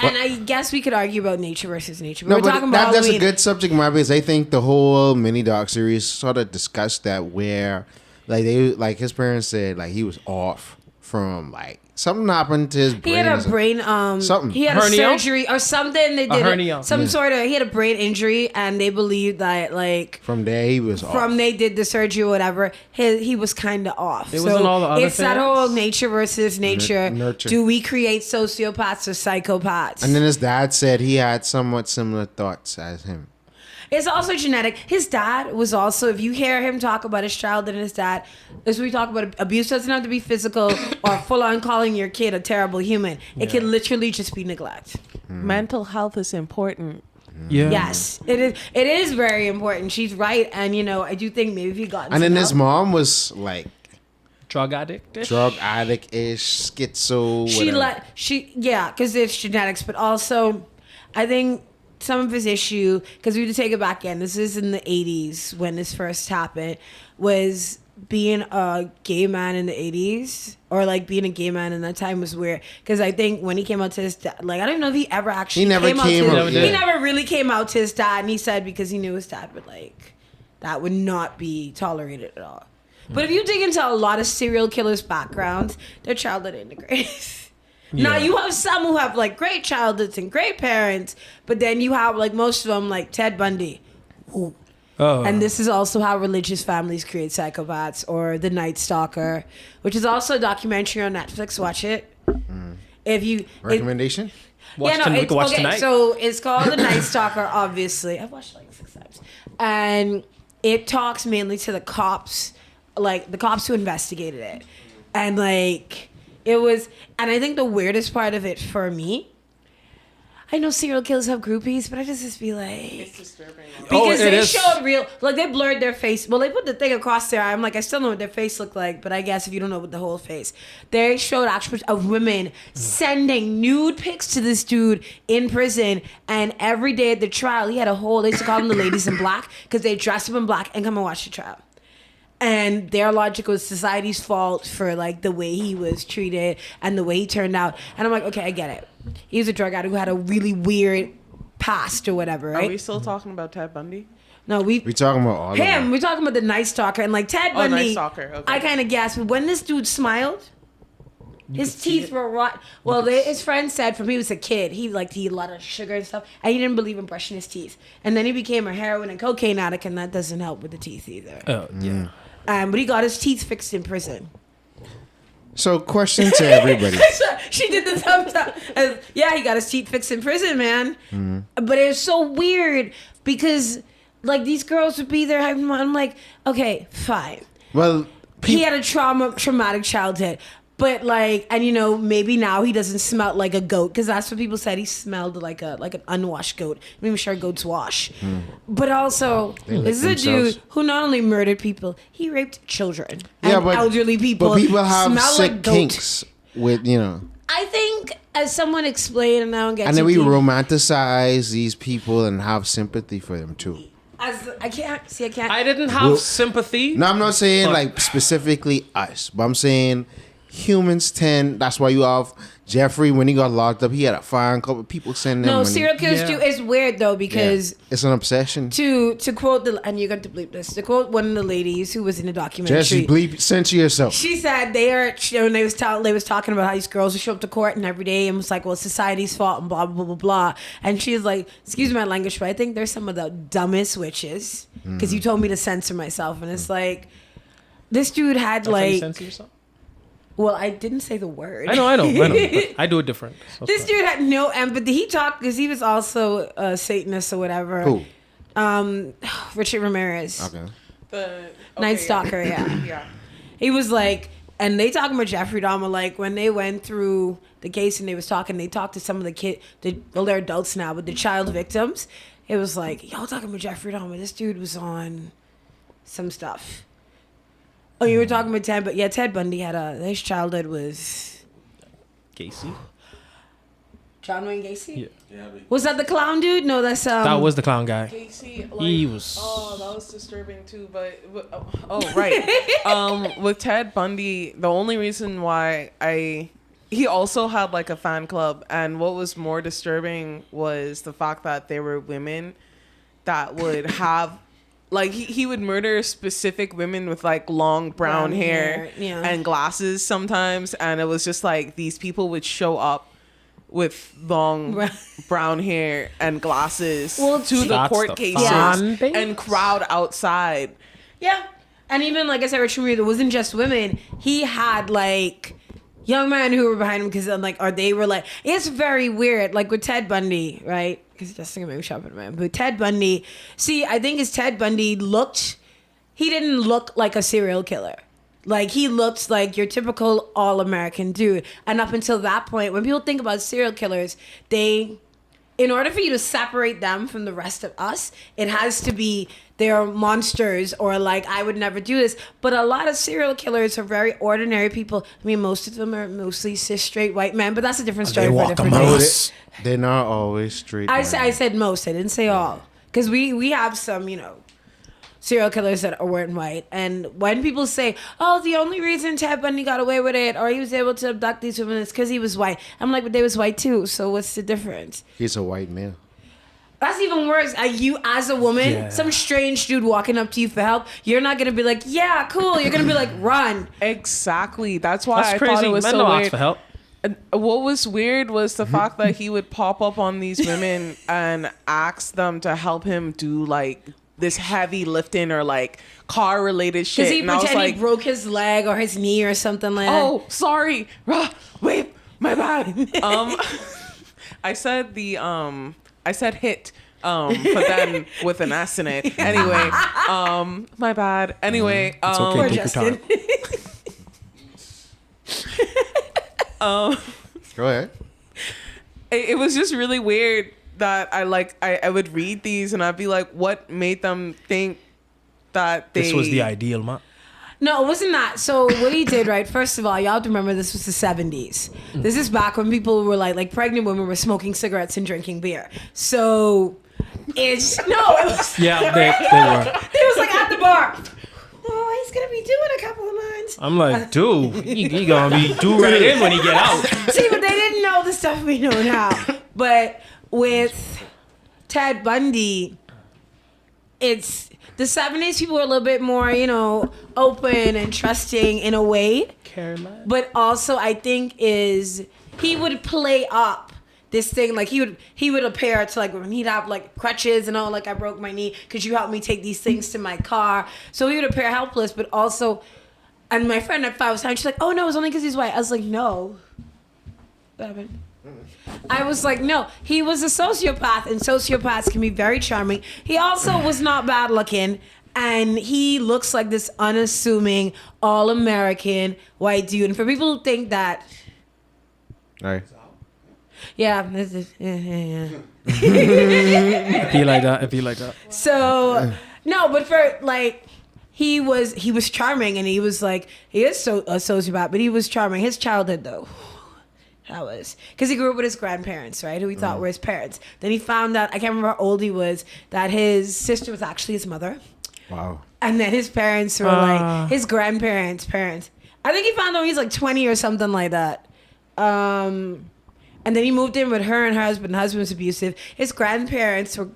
And I guess we could argue about nature versus nature. No, We're but talking about that's a Halloween. good subject matter, because I think the whole mini doc series sort of discussed that, where like his parents said like he was off from, like, something happened to his brain. He had a brain something. He had hernia? a surgery or something. They did hernia. he had a brain injury, and they believed that, like, From there he was off. they did the surgery or whatever, he was kind of off. It wasn't all the other it's that things? whole nature versus nature. Nurture. Do we create sociopaths or psychopaths? And then his dad said he had somewhat similar thoughts as him. It's also genetic. His dad was also, if you hear him talk about his childhood and his dad, as we talk about, abuse doesn't have to be physical or full on calling your kid a terrible human. It can literally just be neglect. Mental health is important. Yeah. Yes, it is. It is very important. She's right, and I do think maybe if he got. And then his mom was like Drug addict. drug addict-ish, schizo. because it's genetics, but also, I think some of his issue, because we have to take it back in. This is in the 80s when this first happened, was being a gay man in the 80s, or like being a gay man in that time was weird. Because I think when he came out to his dad, like, I don't know if he ever actually He never came out to out, he never really came out to his dad, and he said because he knew his dad would, like, that would not be tolerated at all. But if you dig into a lot of serial killers' backgrounds, their childhood ain't the greatest. Now, you have some who have, like, great childhoods and great parents, but then you have, like, most of them, like Ted Bundy. Ooh. Oh. And this is also how religious families create psychopaths, or The Night Stalker, which is also a documentary on Netflix. Watch it. If you Recommendation? We can watch tonight. So it's called The Night Stalker, obviously. I've watched it like 6 times. And it talks mainly to the cops, like the cops who investigated it. And, like, it was, and I think the weirdest part of it for me, I know serial killers have groupies, but I just be like, It's disturbing. because it they is. showed real, like, they blurred their face. Well, they put the thing across their eye. I'm like, I still know what their face looked like, but I guess if you don't know what the whole face, they showed actual of women sending nude pics to this dude in prison, and every day at the trial, he had a whole, they used to call them the ladies in black, because they dressed up in black and come and watch the trial. And their logic was society's fault for, like, the way he was treated and the way he turned out. And I'm like, okay, I get it. He was a drug addict who had a really weird past or whatever, right? Are we still talking about Ted Bundy? No, we talking about all of them. we're talking about the Night Stalker. And, like, Ted Bundy, Night Stalker, okay. I kind of gasped. But when this dude smiled, his teeth were rot. Well, his friend said from he was a kid, he liked to eat a lot of sugar and stuff, and he didn't believe in brushing his teeth. And then he became a heroin and cocaine addict, and that doesn't help with the teeth either. Oh, yeah. But he got his teeth fixed in prison. So, question to everybody. She did the thumbs up. Yeah, he got his teeth fixed in prison, man. But it was so weird because, like, these girls would be there. I'm like, okay, fine. Well, He had a traumatic childhood. But, like, and, maybe now he doesn't smell like a goat, because that's what people said. He smelled like an unwashed goat. I'm even sure goats wash. But also, this is a dude who not only murdered people, he raped children and elderly people. But people have smell sick like goat. kinks with, I think, as someone explained, and I don't get and then too we deep, romanticize these people and have sympathy for them too. I can't. I didn't have sympathy. No, I'm not saying But- like specifically us, but I'm saying humans tend. That's why you have Jeffrey, when he got locked up, he had a fine couple people sending him No, money. serial killers do. It's weird though, because It's an obsession. to quote and you're going to bleep this. To quote one of the ladies who was in the documentary, Jesse, bleep, censor yourself. she said they was talking about how these girls would show up to court and every day and was like, well, it's society's fault and blah blah blah blah blah. And she's like, excuse my language, but I think they're some of the dumbest witches, because you told me to censor myself, and it's like, this dude had That's how you like. censor yourself? Well, I didn't say the word. I know. But I do it different. So This dude had no empathy. He talked because he was also a Satanist or whatever. Who? Richard Ramirez. Okay. Night Stalker, yeah. Yeah. He was like, and they talking about Jeffrey Dahmer, like when they went through the case and they was talking, they talked to some of the well, they're adults now, but the child victims. It was like, y'all talking about Jeffrey Dahmer. This dude was on some stuff. Oh, you were talking about Ted, but yeah, Ted Bundy had his childhood was Gacy. John Wayne Gacy? Yeah. Was that the clown dude? No, that's That was the clown guy. Casey, like, He was. Oh, that was disturbing too. But right. With Ted Bundy, the only reason why he also had like a fan club, and what was more disturbing was the fact that there were women that would have. Like, he would murder specific women with, like, long brown hair yeah. and glasses sometimes. And it was just, like, these people would show up with long brown hair and glasses to the court cases and crowd outside. Yeah. And even, like I said, Richard Reed, it wasn't just women. He had, like, young men who were behind him because, like, or they were, like... It's very weird. Like, with Ted Bundy, right? Because just thinking maybe shopping man. But Ted Bundy, see, I think as Ted Bundy he didn't look like a serial killer. Like, he looked like your typical all-American dude. And up until that point, when people think about serial killers, in order for you to separate them from the rest of us, it has to be they're monsters or like, I would never do this. But a lot of serial killers are very ordinary people. I mean, most of them are mostly cis straight white men, but that's a different story for a different day. They're not always straight. I said most. I didn't say all. Because we have some, serial killers that weren't white. And when people say, oh, the only reason Ted Bundy got away with it or he was able to abduct these women is because he was white. I'm like, but they was white too. So what's the difference? He's a white male. That's even worse. You, as a woman, some strange dude walking up to you for help, you're not going to be like, yeah, cool. You're going to be like, run. Exactly. That's why I crazy. thought it was Men so don't weird. ask for help. And what was weird was the fact that he would pop up on these women and ask them to help him do like this heavy lifting or like car related shit. Because he and I was pretended like, he broke his leg or his knee or something like that. oh, sorry. Wait, my bad. I said hit. But then with an S in it. Anyway, my bad. Anyway, it's okay. Poor Take your Justin. time. Go ahead. It was just really weird that I would read these and I'd be like, what made them think that This was the ideal, man. No, it wasn't that. So what he did, right? First of all, y'all have to remember this was the 70s. This is back when people were like pregnant women were smoking cigarettes and drinking beer. So it was. Yeah, they were. He was like at the bar. Oh, he's gonna be doing a couple of lines. I'm like, dude, he gonna be do right in when he get out. See, but they didn't know the stuff we know now. But with Ted Bundy, it's the 70s. People were a little bit more, open and trusting in a way. Caroline. But also, I think he would play up this thing, like he would appear to like when he'd have like crutches and all, like I broke my knee, could you help me take these things to my car? So he would appear helpless, but also, and my friend at 5 was telling, she's like, oh no, it's only because he's white. I was like, no. What happened? I was like, no, he was a sociopath, and sociopaths can be very charming. He also was not bad looking, and he looks like this unassuming, all-American white dude. And for people who think that, All right. yeah. If you like that. So no, but for like he was charming, and he was like, he is so a sociopath, but he was charming. His childhood though, that was because he grew up with his grandparents, right, who he thought were his parents. Then he found out, I can't remember how old he was, that his sister was actually his mother. Wow. And then his parents were like his grandparents' parents. I think he found out when he was like 20 or something like that. And then he moved in with her and her husband. The husband was abusive. His grandparents were,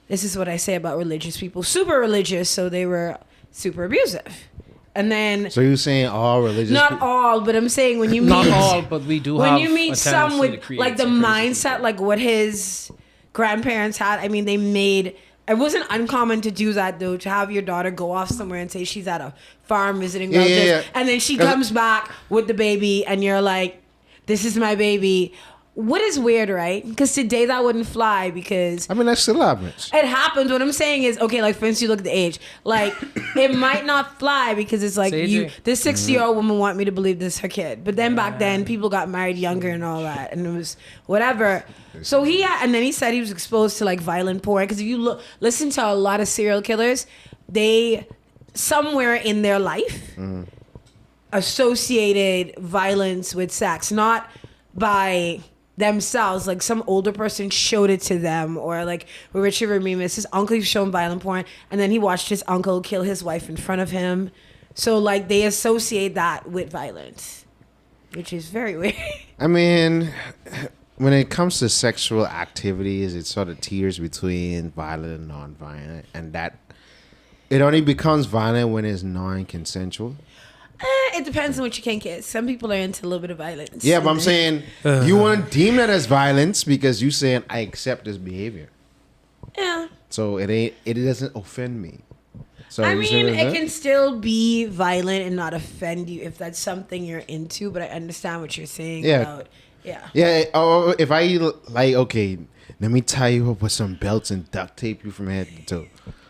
this is what I say about religious people, super religious, so they were super abusive. And then... So you're saying all religious Not all, but I'm saying when you meet... Not all, but we do have when you meet a some tendency to with create like the some crazy mindset, people. like what his grandparents had, I mean, they made... It wasn't uncommon to do that, though, to have your daughter go off somewhere and say she's at a farm visiting relatives. Yeah. And then she comes back with the baby, and you're like, this is my baby. what is weird, right? Because today that wouldn't fly because I mean, that still happens. it happens. What I'm saying is, okay, like for instance, you look at the age. Like, it might not fly because it's like this 60-year-old woman want me to believe this is her kid. But then back then, people got married younger and all that, and it was whatever. So and then he said he was exposed to like violent porn. Because if you listen to a lot of serial killers, they somewhere in their life associated violence with sex, not by themselves, like some older person showed it to them, or like with Richard Ramirez, his uncle used to show him violent porn, and then he watched his uncle kill his wife in front of him. So like they associate that with violence, which is very weird. I mean, when it comes to sexual activities, it sort of teeters between violent and non-violent, and that it only becomes violent when it's non-consensual. It depends on what you can get. Some people are into a little bit of violence. Yeah, but I'm saying you want to deem that as violence because you saying I accept this behavior. Yeah. So it doesn't offend me. So I mean, it can still be violent and not offend you if that's something you're into. But I understand what you're saying. About, yeah. Or if I like, okay, let me tie you up with some belts and duct tape you from head to toe.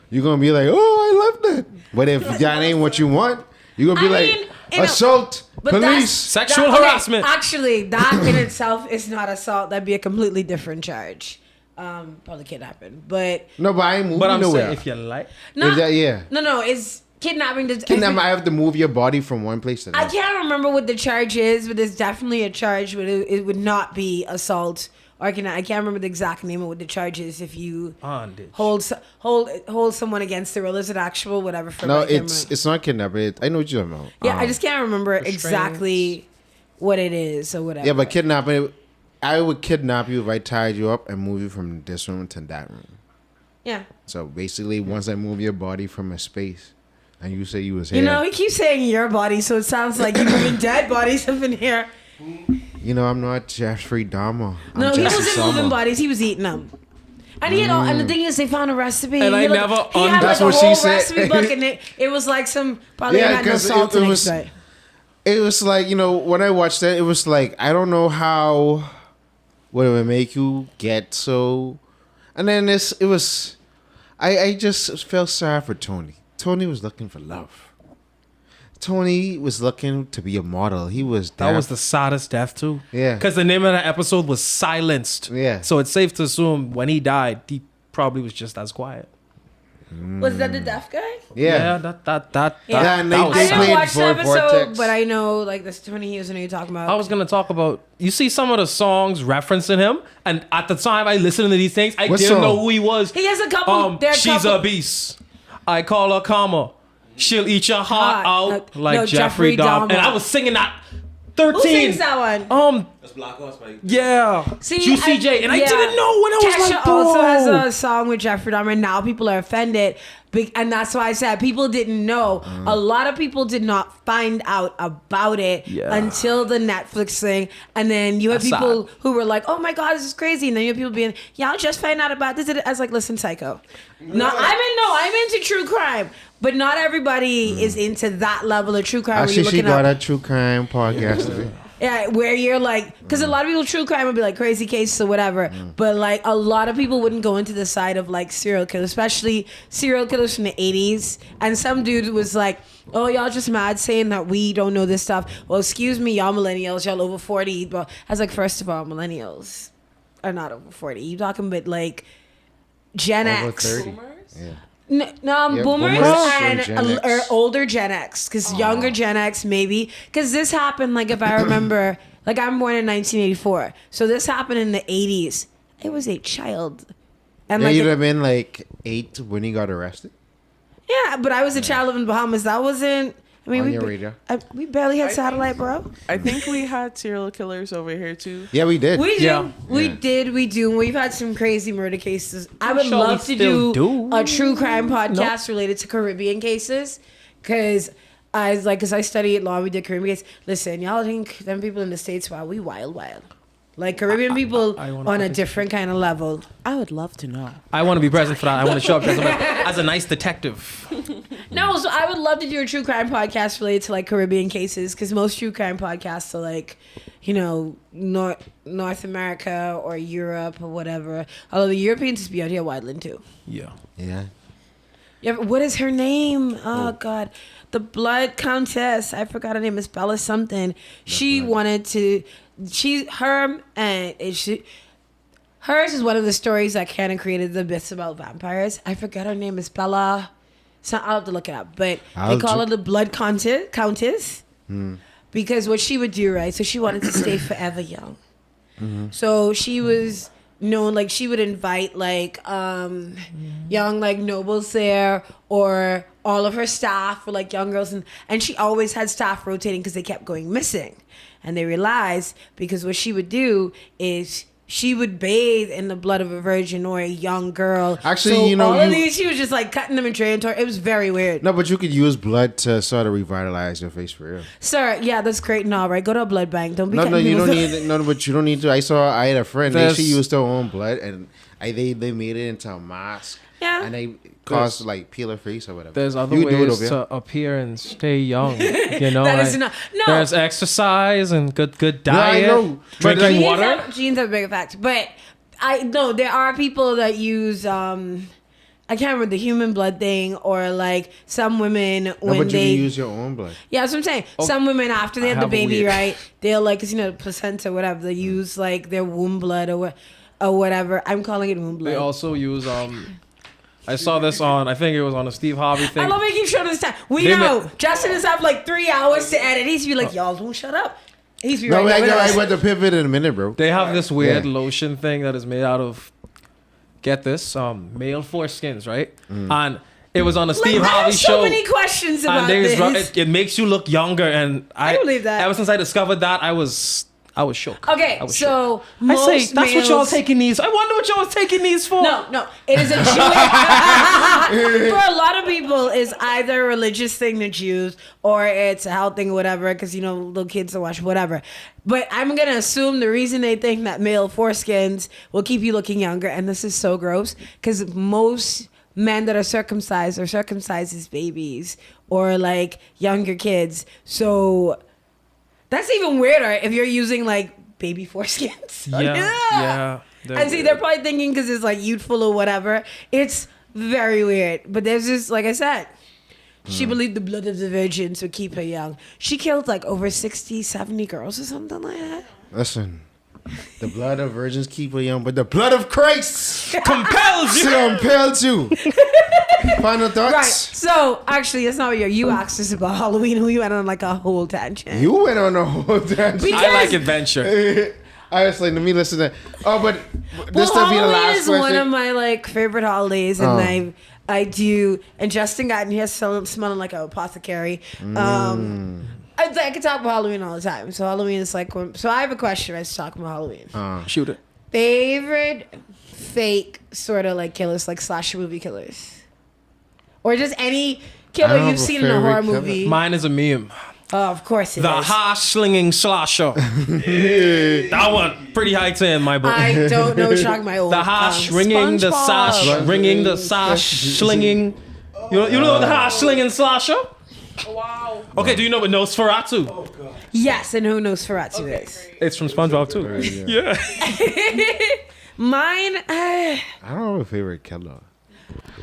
You're gonna be like, oh, I love that. But if that ain't what you want, you're gonna be assault, police, sexual harassment. Actually, that in itself is not assault. That'd be a completely different charge. Probably kidnapping, but no, but I ain't moving but I'm nowhere. saying if you like, no, yeah, no, it's kidnapping. Kidnapping. I have to move your body from one place to another. I can't remember what the charge is, but there's definitely a charge. But it would not be assault. Or I can't remember the exact name of what the charge is if you hold someone against their will. Is it actual whatever? No, it's not kidnapping. I know what you're talking about. Yeah, I just can't remember exactly what it is or whatever. Yeah, but kidnapping, I would kidnap you if I tied you up and move you from this room to that room. Yeah. So basically, once I move your body from a space, and you say you was here. You know, he keeps saying your body, so it sounds like you're moving dead bodies up in here. You know, I'm not Jeffrey Dahmer. No, he wasn't moving bodies. He was eating them. And he had and the thing is, they found a recipe. And he had that's like what a whole she said. recipe book, and it was like some probably had no salt in it. It was like, you know, when I watched that, it was like, I don't know how would it make you get so. And then it was, I just felt sorry for Tony. Tony was looking for love. Tony was looking to be a model. He was deaf. That was the saddest death too. Yeah. Because the name of that episode was Silenced. Yeah. So it's safe to assume when he died, he probably was just as quiet. Was that the deaf guy? Yeah. Yeah, and they I didn't played watch the episode, Vortex. but I know like this Tony Hughes and you're talking about. I was gonna talk about. You see some of the songs referencing him, and at the time I listened to these things, I What didn't song? know who he was. He has a couple. She's a beast. I call her Karma. She'll eat your heart out like Jeffrey Dahmer. And I was singing that 13. Who sings that one? That's Black Horse, buddy. Yeah. See, Juicy J. And I didn't know when I was Kesha like, bro. also has a song with Jeffrey Dahmer, and now people are offended. And that's why I said people didn't know. A lot of people did not find out about it until the Netflix thing. And then you have people who were like, oh my God, this is crazy. And then you have people being, yeah, I'll just find out about this. I was like, listen, psycho. No, I'm into true crime. But not everybody is into that level of true crime. Actually, she got a true crime podcast. Yeah, where you're like, because a lot of people, true crime would be like crazy cases or whatever, but like a lot of people wouldn't go into the side of like serial killers, especially serial killers from the 80s. And some dude was like, oh, y'all just mad saying that we don't know this stuff. Well, excuse me, y'all millennials, y'all over 40. But I was like, first of all, millennials are not over 40. You talking about like Gen Over X. 30. Yeah. No, Yeah, boomers and and Gen X. older Gen X, because younger Gen X maybe, because this happened like if I remember, like I'm born in 1984, so this happened in the 80s. I was a child, and Yeah, like you'd have been like 8 when he got arrested. yeah, but I was a child living in Bahamas. That wasn't. I mean, On your radio. we barely had satellite, bro. I think we had serial killers over here too. Yeah, we did. We do. Yeah. We do. We've had some crazy murder cases. I would sure love we to still do do. a true crime podcast related to Caribbean cases. Because I studied law, we did Caribbean cases. Listen, y'all think them people in the States, wow, we wild. Like Caribbean people I wanna on a participate. different kind of level. I would love to know. I want to be present for that. I want to show up as a nice detective. No, so I would love to do a true crime podcast related to like Caribbean cases because most true crime podcasts are like, you know, North America or Europe or whatever. Although the Europeans just be out here wilding too. Yeah. Yeah. Yeah, but what is her name? Oh God, the Blood Countess. I forgot her name. Is Bella something. She wanted to. Hers is one of the stories that kind of created the myths about vampires. I forgot her name is Bella. So I'll have to look it up. But they call her the Blood Countess because what she would do, right? So she wanted to stay forever young. So she was known, like she would invite like young like nobles there, or all of her staff were like young girls, and she always had staff rotating because they kept going missing. And they realized because what she would do is she would bathe in the blood of a virgin or a young girl. Actually, so you know, all of these, she was just like cutting them and trading to her. It was very weird. No, but you could use blood to sort of revitalize your face for real. Sir, yeah, that's great and all right. Go to a blood bank. Don't be No, cutting you don't people's- need. No, but you don't need to. I had a friend. There's- She used her own blood, and they made it into a mask. Yeah. And they caused like peel her face or whatever. There's other You can do it ways over here. to appear and stay young. You know, That is like, not- no. There's exercise and good No, I diet, know. But drinking like- water. Genes have a big effect. But I know there are people that use I can't remember the human blood thing, or like some women No, when but you they can use your own blood. yeah, that's what I'm saying. Some women after they I have the have a baby, weird- right? They'll like, 'cause, you know, placenta, whatever. They use like their womb blood or whatever. I'm calling it womb blood. They also use I saw this on, I think it was on a Steve Harvey thing. I love making sure this time. We They know ma- Justin has have like 3 hours to edit. He's be like, y'all don't shut up. He's be No, right there with I us. went to pivot in a minute, bro. They have this weird Yeah. lotion thing that is made out of, get this, male foreskins, right? And it was on a Steve Like, I Harvey have so show. many questions about And this. it makes you look younger, and I believe that. Ever since I discovered that, I was shook. Okay, I was so shook. most I say that's what y'all males- taking these. I wonder what y'all was taking these for. No, it is a Jewish. For a lot of people, it's either a religious thing to Jews or it's a health thing or whatever, because, you know, little kids to watch whatever. But I'm going to assume the reason they think that male foreskins will keep you looking younger, and this is so gross, because most men that are circumcised as babies or like younger kids. So that's even weirder if you're using like baby foreskins. Yeah. And see, they're probably thinking because it's like youthful or whatever. It's very weird. But there's just, like I said, she believed the blood of the virgins would keep her young. She killed like over 60, 70 girls or something like that. Listen, the blood of virgins keep her young, but the blood of Christ compels you. compels you. Final thoughts? Right. So, actually, that's not what you asked us about Halloween. We went on like a whole tangent. You went on a whole tangent. I like adventure. I was like, let me listen to. Oh, but this Well, will be the Halloween last is one question. of my like favorite holidays, and I do. And Justin got in here smelling like an apothecary. I could talk about Halloween all the time. So Halloween is like so I have a question. Let's talk about Halloween. Shoot it. Favorite fake sort of like killers, like slasher movie killers, or just any I killer don't you've have a seen in a favorite horror killer. movie. Mine is a meme. Oh, of course it The is. hash-slinging slasher. That one, pretty high 10 in my book. I don't know what you're talking about. The hash ringing, the sash ringing, the sash slinging. You know the hash slinging slasher? Wow. Okay, do you know what Nosferatu? Yes, and who knows Ferrazzi is? It's from SpongeBob too. Yeah. Mine. I don't have a favorite killer.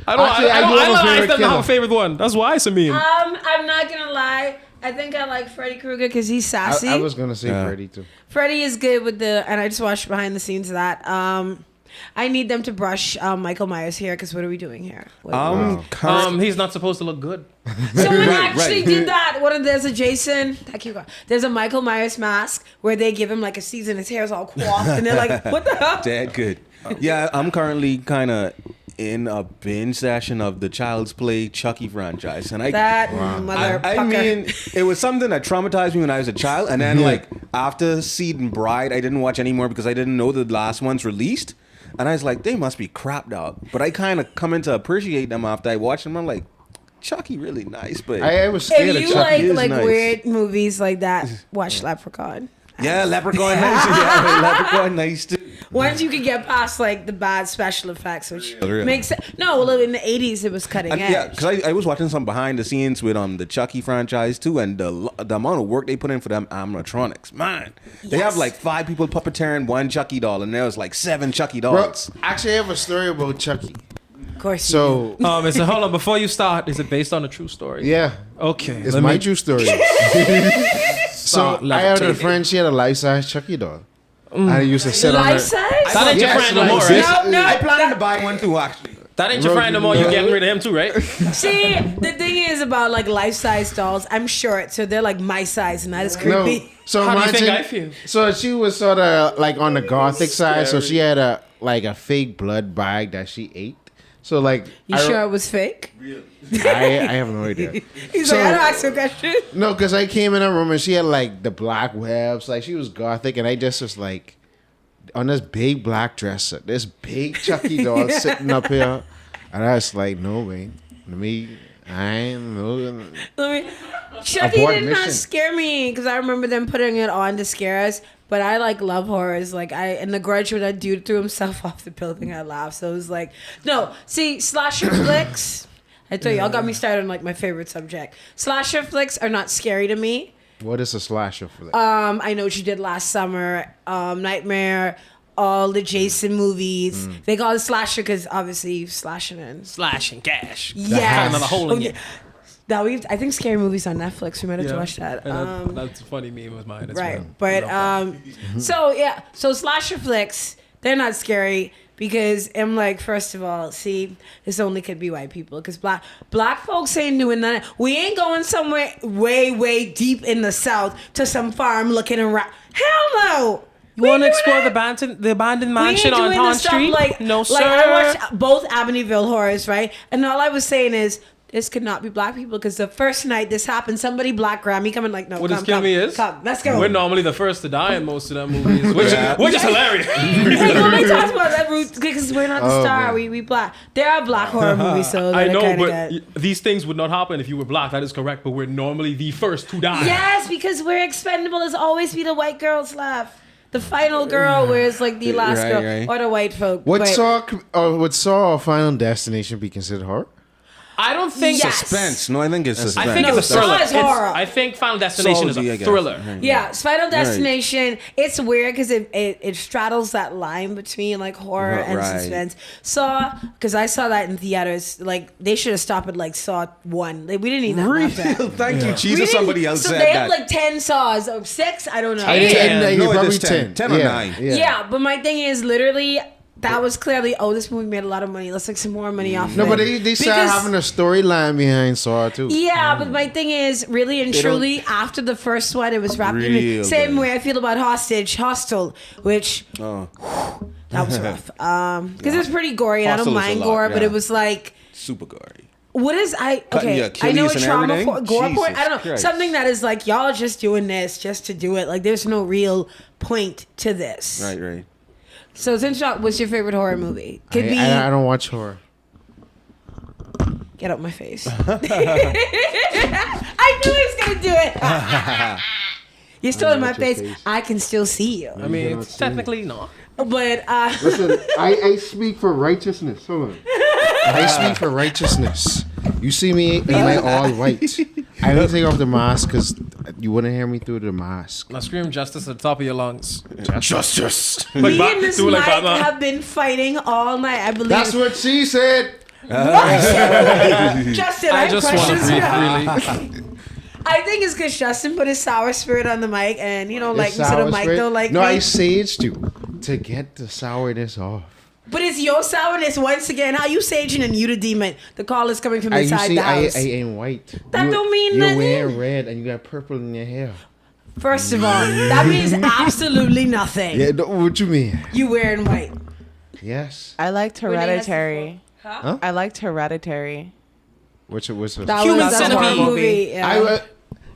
I don't. Actually, I do have a favorite I don't killer. have a favorite one. That's why it's a meme. I'm not gonna lie. I think I like Freddy Krueger because he's sassy. I was gonna say Freddy too. Freddy is good with and I just watched behind the scenes of that. I need them to brush Michael Myers' hair because what are we doing here? He's not supposed to look good. Someone Right, actually right. did that. There's a Jason. There's a Michael Myers mask where they give him like a season. His hair's all coiffed, and they're like, "What the hell?" That good. Yeah, I'm currently kind of in a binge session of the Child's Play Chucky franchise, and That motherfucker. I mean, it was something that traumatized me when I was a child, and then like after Seed and Bride, I didn't watch anymore because I didn't know the last one's released, and I was like, they must be crap, dog. But I kind of come in to appreciate them after I watched them. I'm like, Chucky really nice, but I was scared if of you Chucky. is like nice. weird movies like that, watch Leprechaun. Yeah, Leprechaun nice. Yeah, Leprechaun nice too. Once you could get past like the bad special effects, which Real. makes sense. No, well, in the 80s it was cutting And edge. yeah, because I was watching some behind the scenes with the Chucky franchise too, and the amount of work they put in for them animatronics, man. They have Yes. like 5 people puppeteering one Chucky doll, and there was like 7 Chucky Bro, dolls. actually, I have a story about Chucky. Of course. So, Is it, hold on, before you start, is it based on a true story? yeah, Okay. it's let my me- true story. So, I had a friend, she had a life-size Chucky doll. I used to sit on her. Life size? That ain't your Yes, friend no like more, this. right? No, I plan to buy one too, actually. That ain't your Bro, friend no more. You no. getting rid of him too, right? See, the thing is about like life-size dolls. I'm short, so they're like my size, and that is No, creepy. so How do you think imagine- I feel? So she was sort of like on the gothic side. So she had a fake blood bag that she ate. So like, You sure it was fake? I have no idea. He's So- like, I don't ask you a question. No, because I came in her room and she had like the black webs. Like she was gothic, and I just was like on this big black dresser, this big Chucky doll sitting up here, and I was like, no way, I ain't no. Chucky Abort did not mission. scare me because I remember them putting it on to scare us. But I like love horrors. Like in The Grudge when that dude threw himself off the building, I laughed. So it was like, no, see, slasher flicks. I tell you, y'all got me started on like my favorite subject. Slasher flicks are not scary to me. What is a slasher flick? I know what you did last summer. Nightmare, all the Jason movies. They call it slasher because obviously slashing in. Slashing cash. Yes. Another hole in you. That I think Scary Movies on Netflix. We might have to watch that. That's a funny meme of mine. That's Right, real. but so slasher flicks, they're not scary because I'm like, first of all, see, this only could be white people because black folks ain't doing none. We ain't going somewhere way deep in the South to some farm looking around. Hell no. You want to explore the abandoned mansion on Pond Street? No, sir. Like I watched both Amityville horrors, right? And all I was saying is, this could not be black people because the first night this happened, somebody black grabbed me coming like, no, What come, is killing me is come, let's go. we're normally the first to die in most of them movies, which is hilarious. Hey, nobody talks about that because we're not the Oh, star. man. We black. There are black horror movies, so I that know, kinda but get- these things would not happen if you were black. That is correct, but we're normally the first to die. yes, because we're expendable. Is always be the white girl's laugh. The final girl, where it's like the last Right, girl, right. or the white folk. Would But- Saw or Final Destination be considered horror? I don't think Yes. Suspense. No, I think it's suspense. I think No, it's a thriller. Saw is horror. I think Final Destination is Saw, I a guess. thriller. Yeah, Final Destination. It's weird because it straddles that line between like horror and Right. suspense. Saw, because I saw that in theaters. Like they should have stopped at like Saw 1. Like, we didn't need that. after. Thank you, We Jesus. didn't- Somebody else so said they that. have like 10 Saws or 6. I don't know. I didn't. No, it Probably is 10. 10 or Yeah, 9. Yeah, but my thing is literally that was clearly, oh, this movie made a lot of money. Let's make some more money off of No, it. but they started Because- having a storyline behind Saw too. Yeah, but my thing is, really and truly, after the first one, it was wrapped in me. Real Same good. way I feel about Hostel, which Oh, that was rough. Because it was pretty gory, and I don't Hostel is a mind lot, gore, but yeah. it was like, super gory. what is Cutting your I know Achilles it's and trauma everything? gore porn. I don't know, Jesus something that is like y'all are just doing this just to do it. Like there's no real point to this. Right. So since what's your favorite horror movie? Could be I don't watch horror. get out my face. I knew he was gonna do it. You're still in my watch your face. face. I can still see you. I mean, it's technically not. But Listen, I speak for righteousness. Hold on. I speak for righteousness. You see me in my all white. I don't take off the mask because you wouldn't hear me through the mask. Now scream justice at the top of your lungs. Justice. Like me Bat- and this do it mic like Batman. have been fighting all night. I believe. That's what she said. Justin, I have just want to questions breathe now. freely. I think it's because Justin put his sour spirit on the mic, and you don't like me, so Sour the mic spirit? don't like No, me. I saged you to get the sourness off. But it's your sourness once again. How you saging and you the demon? The call is coming from You inside see, the I house. ain't white. That don't mean you're nothing. wearing red and you got purple in your hair. First of all, that means absolutely nothing. Yeah, what you mean? You wearing white. Yes. I liked Renee has Hereditary. Huh? I liked Hereditary. Which was That Human was a horror Centipede. movie. Yeah.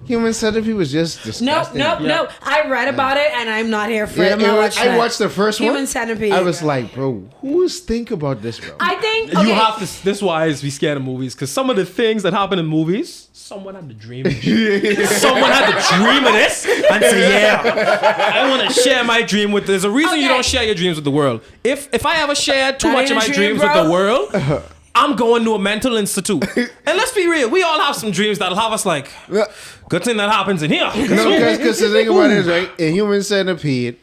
Human Centipede was just disgusting. No. I read about it, and I'm not here for it. I'm Yeah, not watching I that. watched the first one. Human Centipede. I was like, bro, who's think about this, bro? I think You have to. This is why I be scared of movies, because some of the things that happen in movies, someone had to dream of this. Someone had to dream of this and say, yeah, I want to share my dream with. There's a reason you don't share your dreams with the world. If I ever share too That much of ain't my a dream, dreams bro. with the world, I'm going to a mental institute. And let's be real, we all have some dreams that'll have us like, good thing that happens in here. No, because the thing about it is, right, in Human Centipede,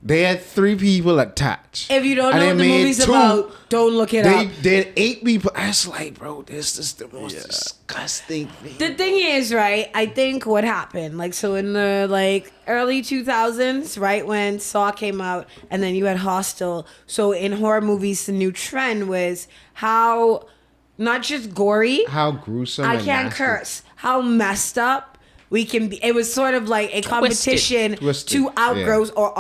they had 3 people attached. If you don't And know they what the made movie's 2. about, don't look it up. They had 8 people. I was like, bro, this is the most disgusting thing. The thing is, right, I think what happened, like, so in the, like, early 2000s, right, when Saw came out, and then you had Hostel, so in horror movies, the new trend was how, not just gory, How gruesome I and can't nasty. curse, how messed up we can be. It was sort of like a competition Twisted. to outgrow or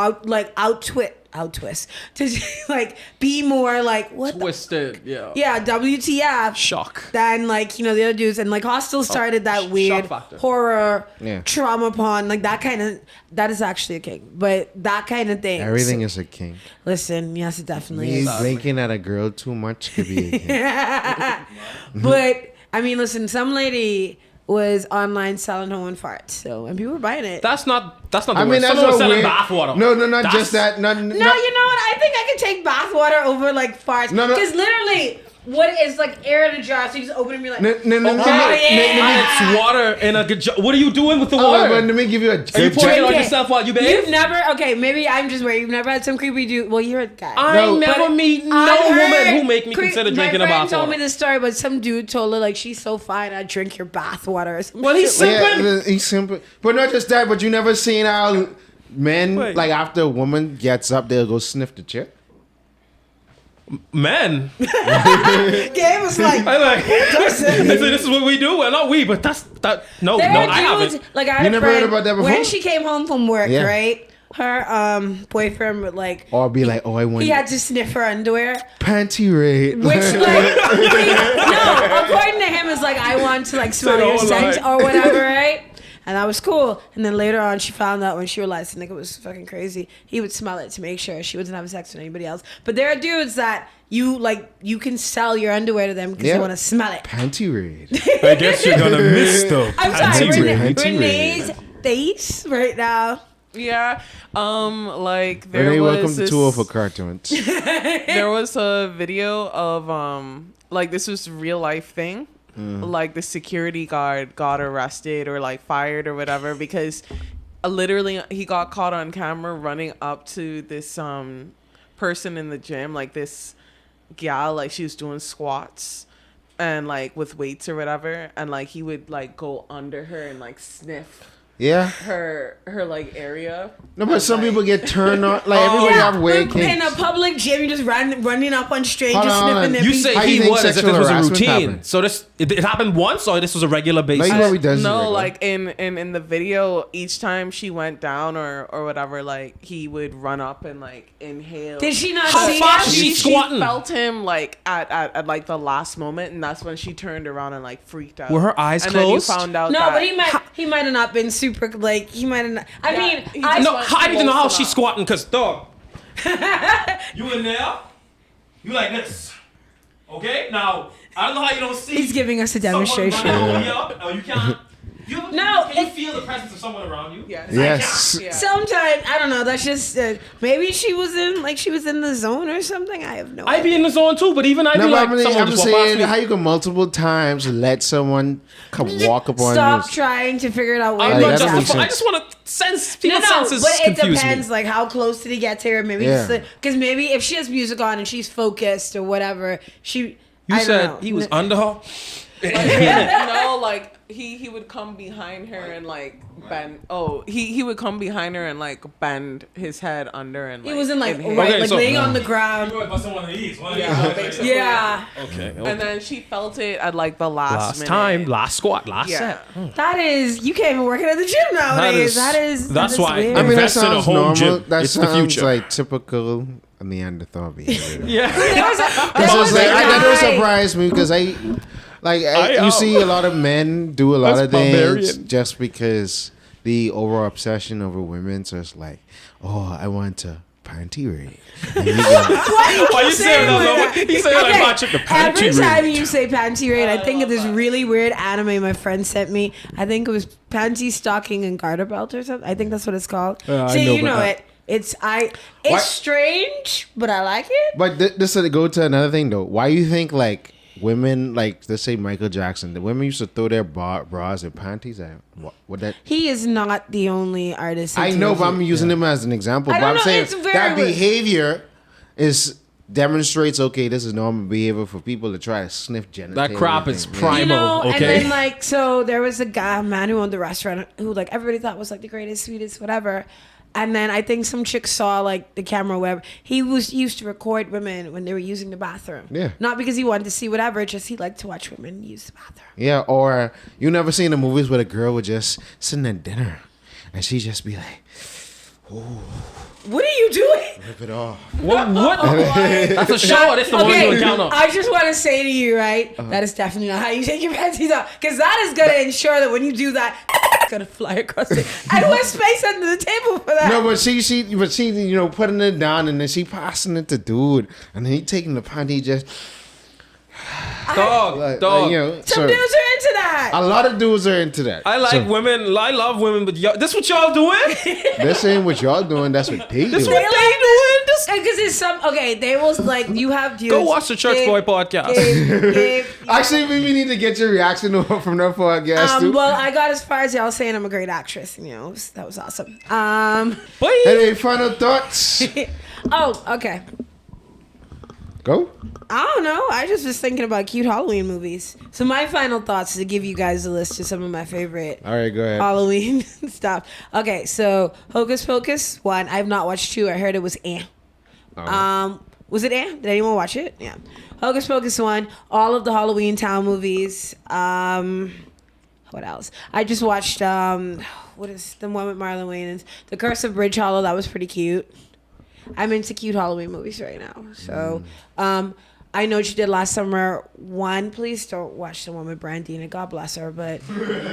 out-twist, to like be more like what the Twisted, yeah. yeah, WTF. Shock. Than like, you know, the other dudes. And like Hostel started that weird factor. horror, Yeah. trauma porn, like that kind of, that is actually a king. But that kind of thing. Everything So, is a king. listen, yes, it definitely Me is. blinking at a girl too much could be a king. But, I mean, listen, some lady was online selling her own farts. So, and people were buying it. That's not the I mean, worst. that's Someone was a selling weird. bathwater. No, not That's- just that. No, No, you know what? I think I could take bathwater over like farts. No. Because literally, what is like air in a jar? So you just open it and be like, No, yeah. It's water in a good jar. What are you doing with the Oh, water? but let me give you a Are you good pouring it on Okay. yourself while you bathe? You've never, okay, maybe I'm just weird. You've never had some creepy dude. Well, you're a guy. I No, never But meet no I've woman heard who make me consider drinking a My friend told me bathwater. this story, but some dude told her, like, she's so fine, I'd drink your bathwater or something. Well, he's Shit. simple. Yeah, he's simple. But not just that, but you never seen how men, Wait. like after a woman gets up, they'll go sniff the chick. Men. Gabe was like, I like. I say this is what we do. Well, not we, but that. No, there no, are I dudes, haven't. like I had You a never friend, heard about that before? when she came home from work, Yeah. right? Her boyfriend would like, Or be like, oh, I want he had to sniff her underwear. panty raid. Which like no, according to him is like I want to like smell the your whole scent line. or whatever, right? And that was cool. And then later on, she found out when she realized the nigga was fucking crazy. He would smell it to make sure she wasn't having sex with anybody else. But there are dudes that you can sell your underwear to them because Yeah. they want to smell it. Panty raid. I guess you're gonna miss the. I'm sorry, Panty raid. Renee's face right now. Yeah. Like there Renee, was welcome to this, 204 Cartoons. there was a video of like this was real life thing. Like the security guard got arrested or like fired or whatever because literally he got caught on camera running up to this person in the gym, like this gal, like she was doing squats and like with weights or whatever, and like he would like go under her and like sniff Yeah. her like area. No, but And, some like, people get turned on. Like everybody have weird in a kinks. public gym, you just running up on strangers, Hold on, hold on. sniffing their You pee. say How do you he think was as if sexual this was a harassment routine. happened? So it happened once, or this was a regular basis. Like, what he does is No, regular. like in the video, each time she went down or whatever, like he would run up and like inhale. Did she not How see fast him? she She squatting? felt him like at like the last moment, and that's when she turned around and like freaked out. Were her eyes and closed? Then you found out. No, that, but he might have not been super like he might have not. I Yeah, mean, he I just No, went I need to know how close she's enough. squatting, cause dog. You in there? You like this? Okay. Now I don't know how you don't see. he's giving us a someone demonstration. running over here. No, you can't. No, can you it- feel the presence of someone around you? Yes. Yes. Yeah. Sometimes I don't know. That's just maybe she was in the zone or something. I have no. I be in the zone too, but even I be No, like, but someone I'm just walk past saying me. how you can multiple times let someone come walk up on Stop you. trying to figure it out. Where I'm Like, not that doesn't just. make I sense. just want to sense no, people's senses. but it confuse depends. me. Like how close did he get to her? Maybe Yeah. because maybe if she has music on and she's focused or whatever, she. You I don't said know. he was under her. No, like he would come behind her and like bend. Oh, he would come behind her and like bend his head under and. He Like, wasn't like inhale. right, Okay, like so- laying on the ground. Busting one of these. Yeah, basically. Yeah, Okay. And then she felt it at like the last Last minute. time, last squat, last Yeah. set. that is. You can't even work it at the gym nowadays. That's that is why- weird. I mean, that Invest in a sounds home normal. gym. That It's the sounds future. like typical Neanderthal behavior. Yeah. There was a So it's like, that don't guy- surprise me because Like I you see a lot of men do a lot That's of things barbarian. just because the overall obsession over women. So it's like, oh, I want to panty raid. And you go, Why you saying that? He said like watching the Every panty time raid. you say panty raid, I think of this really weird anime my friend sent me. I think it was panty stocking and garter belt or something. I think that's what it's called. I See, know you know about it. It's What? strange, but I like it. but this is to go to another thing though. Why you think like women, like let's say Michael Jackson, the women used to throw their bras and panties at what that. He is not the only artist. I know, but I'm using him as an example. I But don't I'm know, saying it's very that weird. behavior is demonstrates okay. This is normal behavior for people to try to sniff genitals. That crap is Yeah. prime. You know, Primal, and okay? then like so there was a man who owned the restaurant who like everybody thought was like the greatest, sweetest, whatever. And then I think some chick saw like the camera, whatever. He was used to record women when they were using the bathroom. Yeah. Not because he wanted to see whatever, just he liked to watch women use the bathroom. Yeah, or you never seen the movies where the girl would just sitting at dinner and she just be like, What are you doing? rip it off. What? That's a show. That's the one you encounter. I just want to say to you, right? That is definitely not how you take your panties off, because that is going to ensure that when you do that, it's going to fly across it. I don't have space under the table for that. No, but she, you know, putting it down and then she passing it to dude, and then he taking the panty just. Dog. You know, Some dudes are into that. a lot of dudes are into that. I like women. I love women, but y'all, this what y'all doing? This ain't what y'all doing. That's what they This do. what they doing? This. Because it's some they will like you have dudes. Go watch the Church Boy podcast. Actually, we need to get your reaction from that podcast too. Well, I got as far as y'all saying I'm a great actress. You know, that was awesome. Boy. Any final thoughts? Oh, okay. Go. I don't know. I just was thinking about cute Halloween movies. So my final thoughts is to give you guys a list of some of my favorite All right, go ahead. Halloween stuff. Okay, so Hocus Pocus 1. I have not watched 2. I heard it was was it Did anyone watch it? Yeah. Hocus Pocus 1. All of the Halloween Town movies. What else? I just watched what is the one with Marlon Wayans? The Curse of Bridge Hollow. That was pretty cute. I'm into cute Halloween movies right now. So, I know what you did last summer. One, please don't watch the one with Brandina. God bless her. But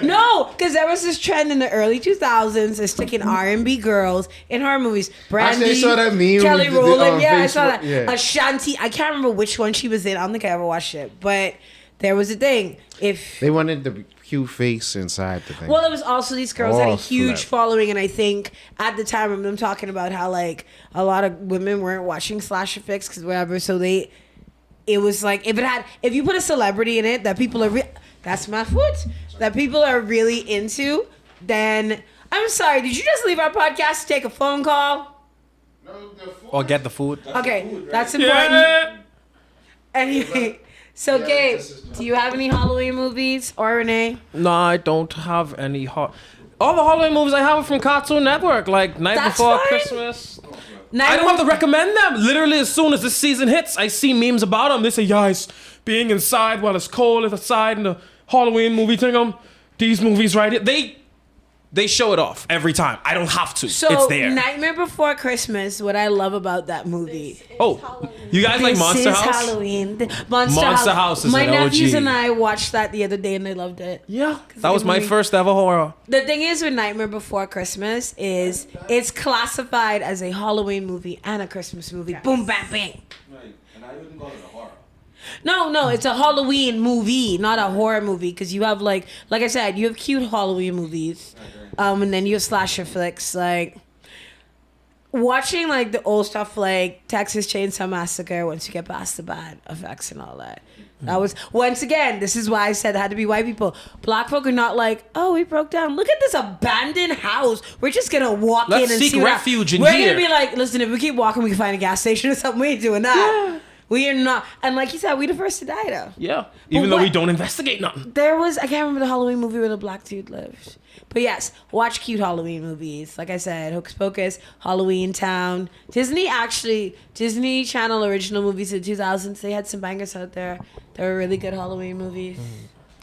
no, because there was this trend in the early 2000s of sticking R&B girls in horror movies. Brandy, I saw that meme Kelly on Rowland. Yeah, I saw Facebook. that. Yeah. Ashanti. I can't remember which one she was in. I don't think I ever watched it. But there was a thing. If They wanted the cute face inside the thing. well, it was also these girls had a Oh, huge flip. following, and I think at the time of them talking about how like a lot of women weren't watching slasher flicks because whatever. So it was like if you put a celebrity in it that people are that's my foot that people are really into, then I'm sorry. Did you just leave our podcast to take a phone call? Or get the food. Okay, that's important. Yeah. Anyway. So, Gabe, do you have any Halloween movies or Renee? No, I don't have any all the Halloween movies I have are from Cartoon Network, like Night That's Before fine. Christmas. I don't have to recommend them. Literally, as soon as this season hits, I see memes about them. They say, yeah, it's being inside while it's cold outside in the Halloween movie thing. These movies right here, they show it off every time. I don't have to. So, it's there. Nightmare Before Christmas, what I love about that movie. Oh, you guys like Monster This is House? Halloween. Monster House is My an nephews OG. and I watched that the other day and they loved it. Yeah, that was my first ever horror. The thing is with Nightmare Before Christmas is it's classified as a Halloween movie and a Christmas movie. Boom, bam, bang. And I wouldn't call it a horror. No, it's a Halloween movie, not a horror movie. Because you have like I said, you have cute Halloween movies, and then you have slasher flicks. Like watching like the old stuff, like Texas Chainsaw Massacre. Once you get past the bad effects and all that, that was once again. This is why I said it had to be white people. Black folk are not like, oh, we broke down. Look at this abandoned house. We're just gonna walk Let's in and seek see what refuge in We're here. gonna be like, listen, if we keep walking, we can find a gas station or something. We ain't doing that. Yeah. We are not, and like you said, we the first to die though. Yeah, even though what- we don't investigate nothing. There was, I can't remember the Halloween movie where the black dude lived. But yes, watch cute Halloween movies. Like I said, Hocus Pocus, Halloween Town. Disney Channel original movies in the 2000s, they had some bangers out there. They were really good Halloween movies.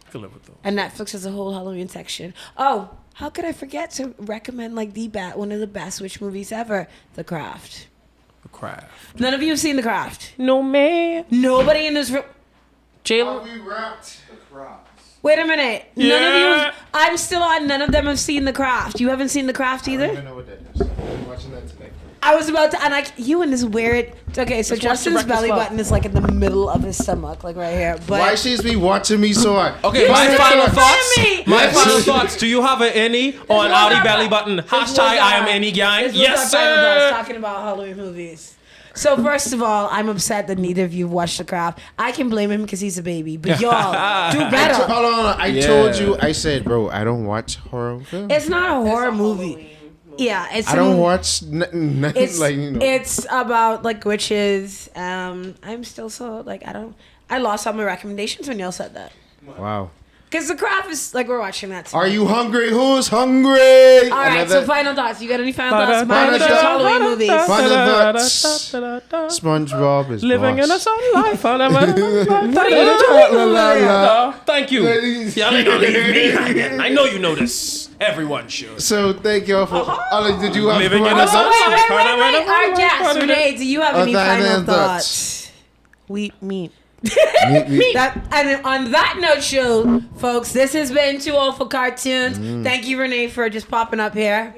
I could live with those. And Netflix has a whole Halloween section. Oh, how could I forget to recommend like one of the best witch movies ever, The Craft. The Craft. None of you have seen The Craft. No man. Nobody in this room. Jalen. We wrapped. Wait a minute. None Yeah. of you. I'm still on. None of them have seen The Craft. You haven't seen The Craft I don't either. even know what that is. I'm watching that today. I was about to, and you and this weird. Okay, so Let's watch the Justin's Breakfast belly Club. button is like in the middle of his stomach, like right here. But Why she's be watching me so hard? Okay, my said final it. thoughts. Me. My Yes. final thoughts. Do you have an any on was Audi our- belly button? This was Hashtag I am our- any gang. this was Yes, our final thoughts sir. talking about Halloween movies. So first of all, I'm upset that neither of you have watched The Craft. I can blame him because he's a baby, but y'all do better. Hold on. I told you. I said, bro, I don't watch horror films. It's not a horror movie. Yeah, it's. I don't watch nothing It's like, you know. It's about like witches. I'm still so like I lost all my recommendations when y'all said that. Wow. Because The Craft is like we're watching that. Are you hungry? Who's hungry? All right, so final thoughts. You got any final thoughts? Mine Final was just thoughts. Halloween movies. Final thoughts. SpongeBob is Living in a boss. sunlight forever. Thank you. Y'all ain't gonna leave me hanging. I know you know this. Everyone should. So thank y'all for. Like, did you have Living in final a thoughts? Wait. Our guest, Renee, do you have any final final thoughts. thoughts? Wheat meat. And on that note, show, folks, this has been Too Old for Cartoons. Thank you, Renee, for just popping up here.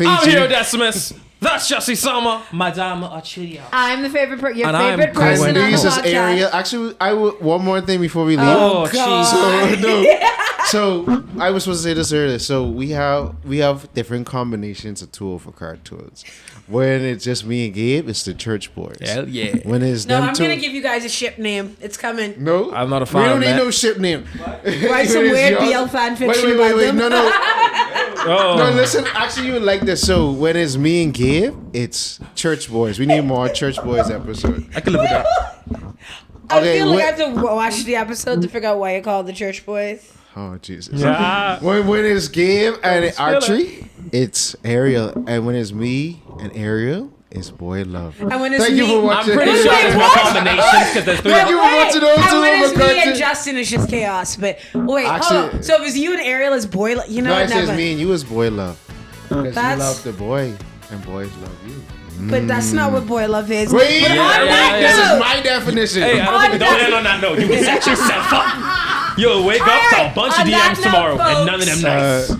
I'm here, Decimus. That's Jesse Summer. Madame Achilia. I'm the favorite your And I'm favorite Cohen. person on the This is podcast. Ariel. Actually, I would one more thing before we leave. Oh, God. jeez. So no. So I was supposed to say this earlier. So we have different combinations of Tool for cartoons. When it's just me and Gabe, it's the Church Boys. Hell yeah. When it's No, them I'm two, going to give you guys a ship name. It's coming. no, I'm not a We fan don't of need that. no ship name. Write some weird BL fan fiction about them. No. Oh. No, listen. Actually, you would like this. So when it's me and Gabe, it's Church Boys. We need more Church Boys episode. I can live with that. I Okay, feel like I what- have to watch the episode to figure out why you call it the Church Boys. Oh Jesus. Yeah. When it's Gabe and Spill Archie, it's Ariel, and when it's me and Ariel, it's Boy Love. And when it's Thank you me, for I'm watching. pretty sure there's more combinations because there's three. Thank you for watching those and two when it's of me cartoons. and Justin, it's just chaos. But wait, hold Actually- on. So if it's you and Ariel, it's Boy Love. You know, No, it never. says me and you is Boy Love. Because you That's- love the boy, and boys love you. But that's not what Boy Love is. Wait, but on yeah, that yeah. this is note, my definition. Hey, I don't think we don't end on that note. You can set yourself up. You'll wake up to a Alright, bunch of on that DMs note, tomorrow, folks. and none of them nice.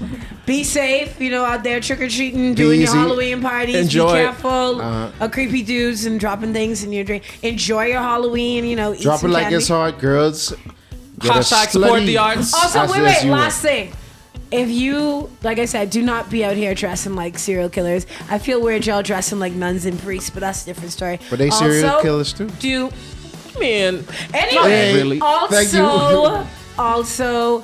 be safe. You know, out there trick or treating, doing your easy. Halloween parties. Enjoy Be it. careful. Creepy dudes and dropping things in your drink. Enjoy your Halloween. You know, eat Drop it some like candy. it's hard, girls. Get a Hashtag support slutty the arts. Also, as wait, as you last want. thing. If you, like I said, do not be out here dressing like serial killers. I feel weird y'all dressing like nuns and priests, but that's a different story. But they serial Also, killers too. Do Man, anyway. Hey, really. Thank you. Also,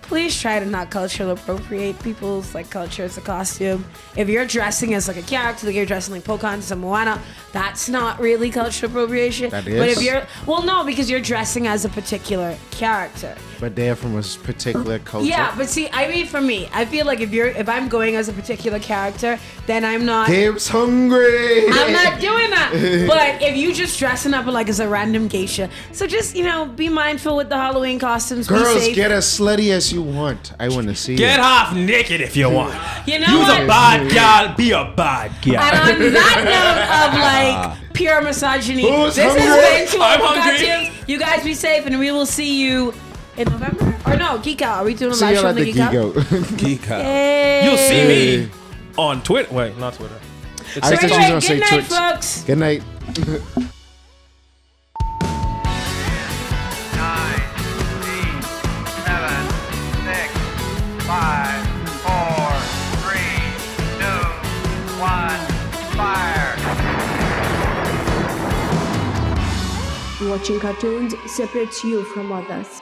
please try to not cultural appropriate people's like culture as a costume. If you're dressing as like a character, like you're dressing like Pocahontas or Moana, that's not really cultural appropriation. That But is. if you're no, because you're dressing as a particular character. But they're from a particular culture. Yeah, but see, I mean, for me, I feel like if I'm going as a particular character, then I'm not. Gabe's hungry. I'm not doing that. But if you just dressing up like as a random geisha, so just be mindful with the Halloween costumes. Be Girls, safe. get as slutty as you want. I want to see get it. half naked if you want. You know You's what? a bad gal, be a bad gal. And on that note of like pure misogyny, Who's this hungry? has been Two I'm Old hungry. Cartoons. You guys be safe, and we will see you in November. Or no, Geek Out. Are we doing a See live y'all show at on the the Geek Out? Gigo. Geek out. Hey. You'll see me on Twitter. Wait, not Twitter. I So thought you was anyway, gonna say good night, Twitch. folks. Good night. 9, 8, 7, 6, 5, 4, 3, 2, 1, fire! Watching cartoons separates you from others.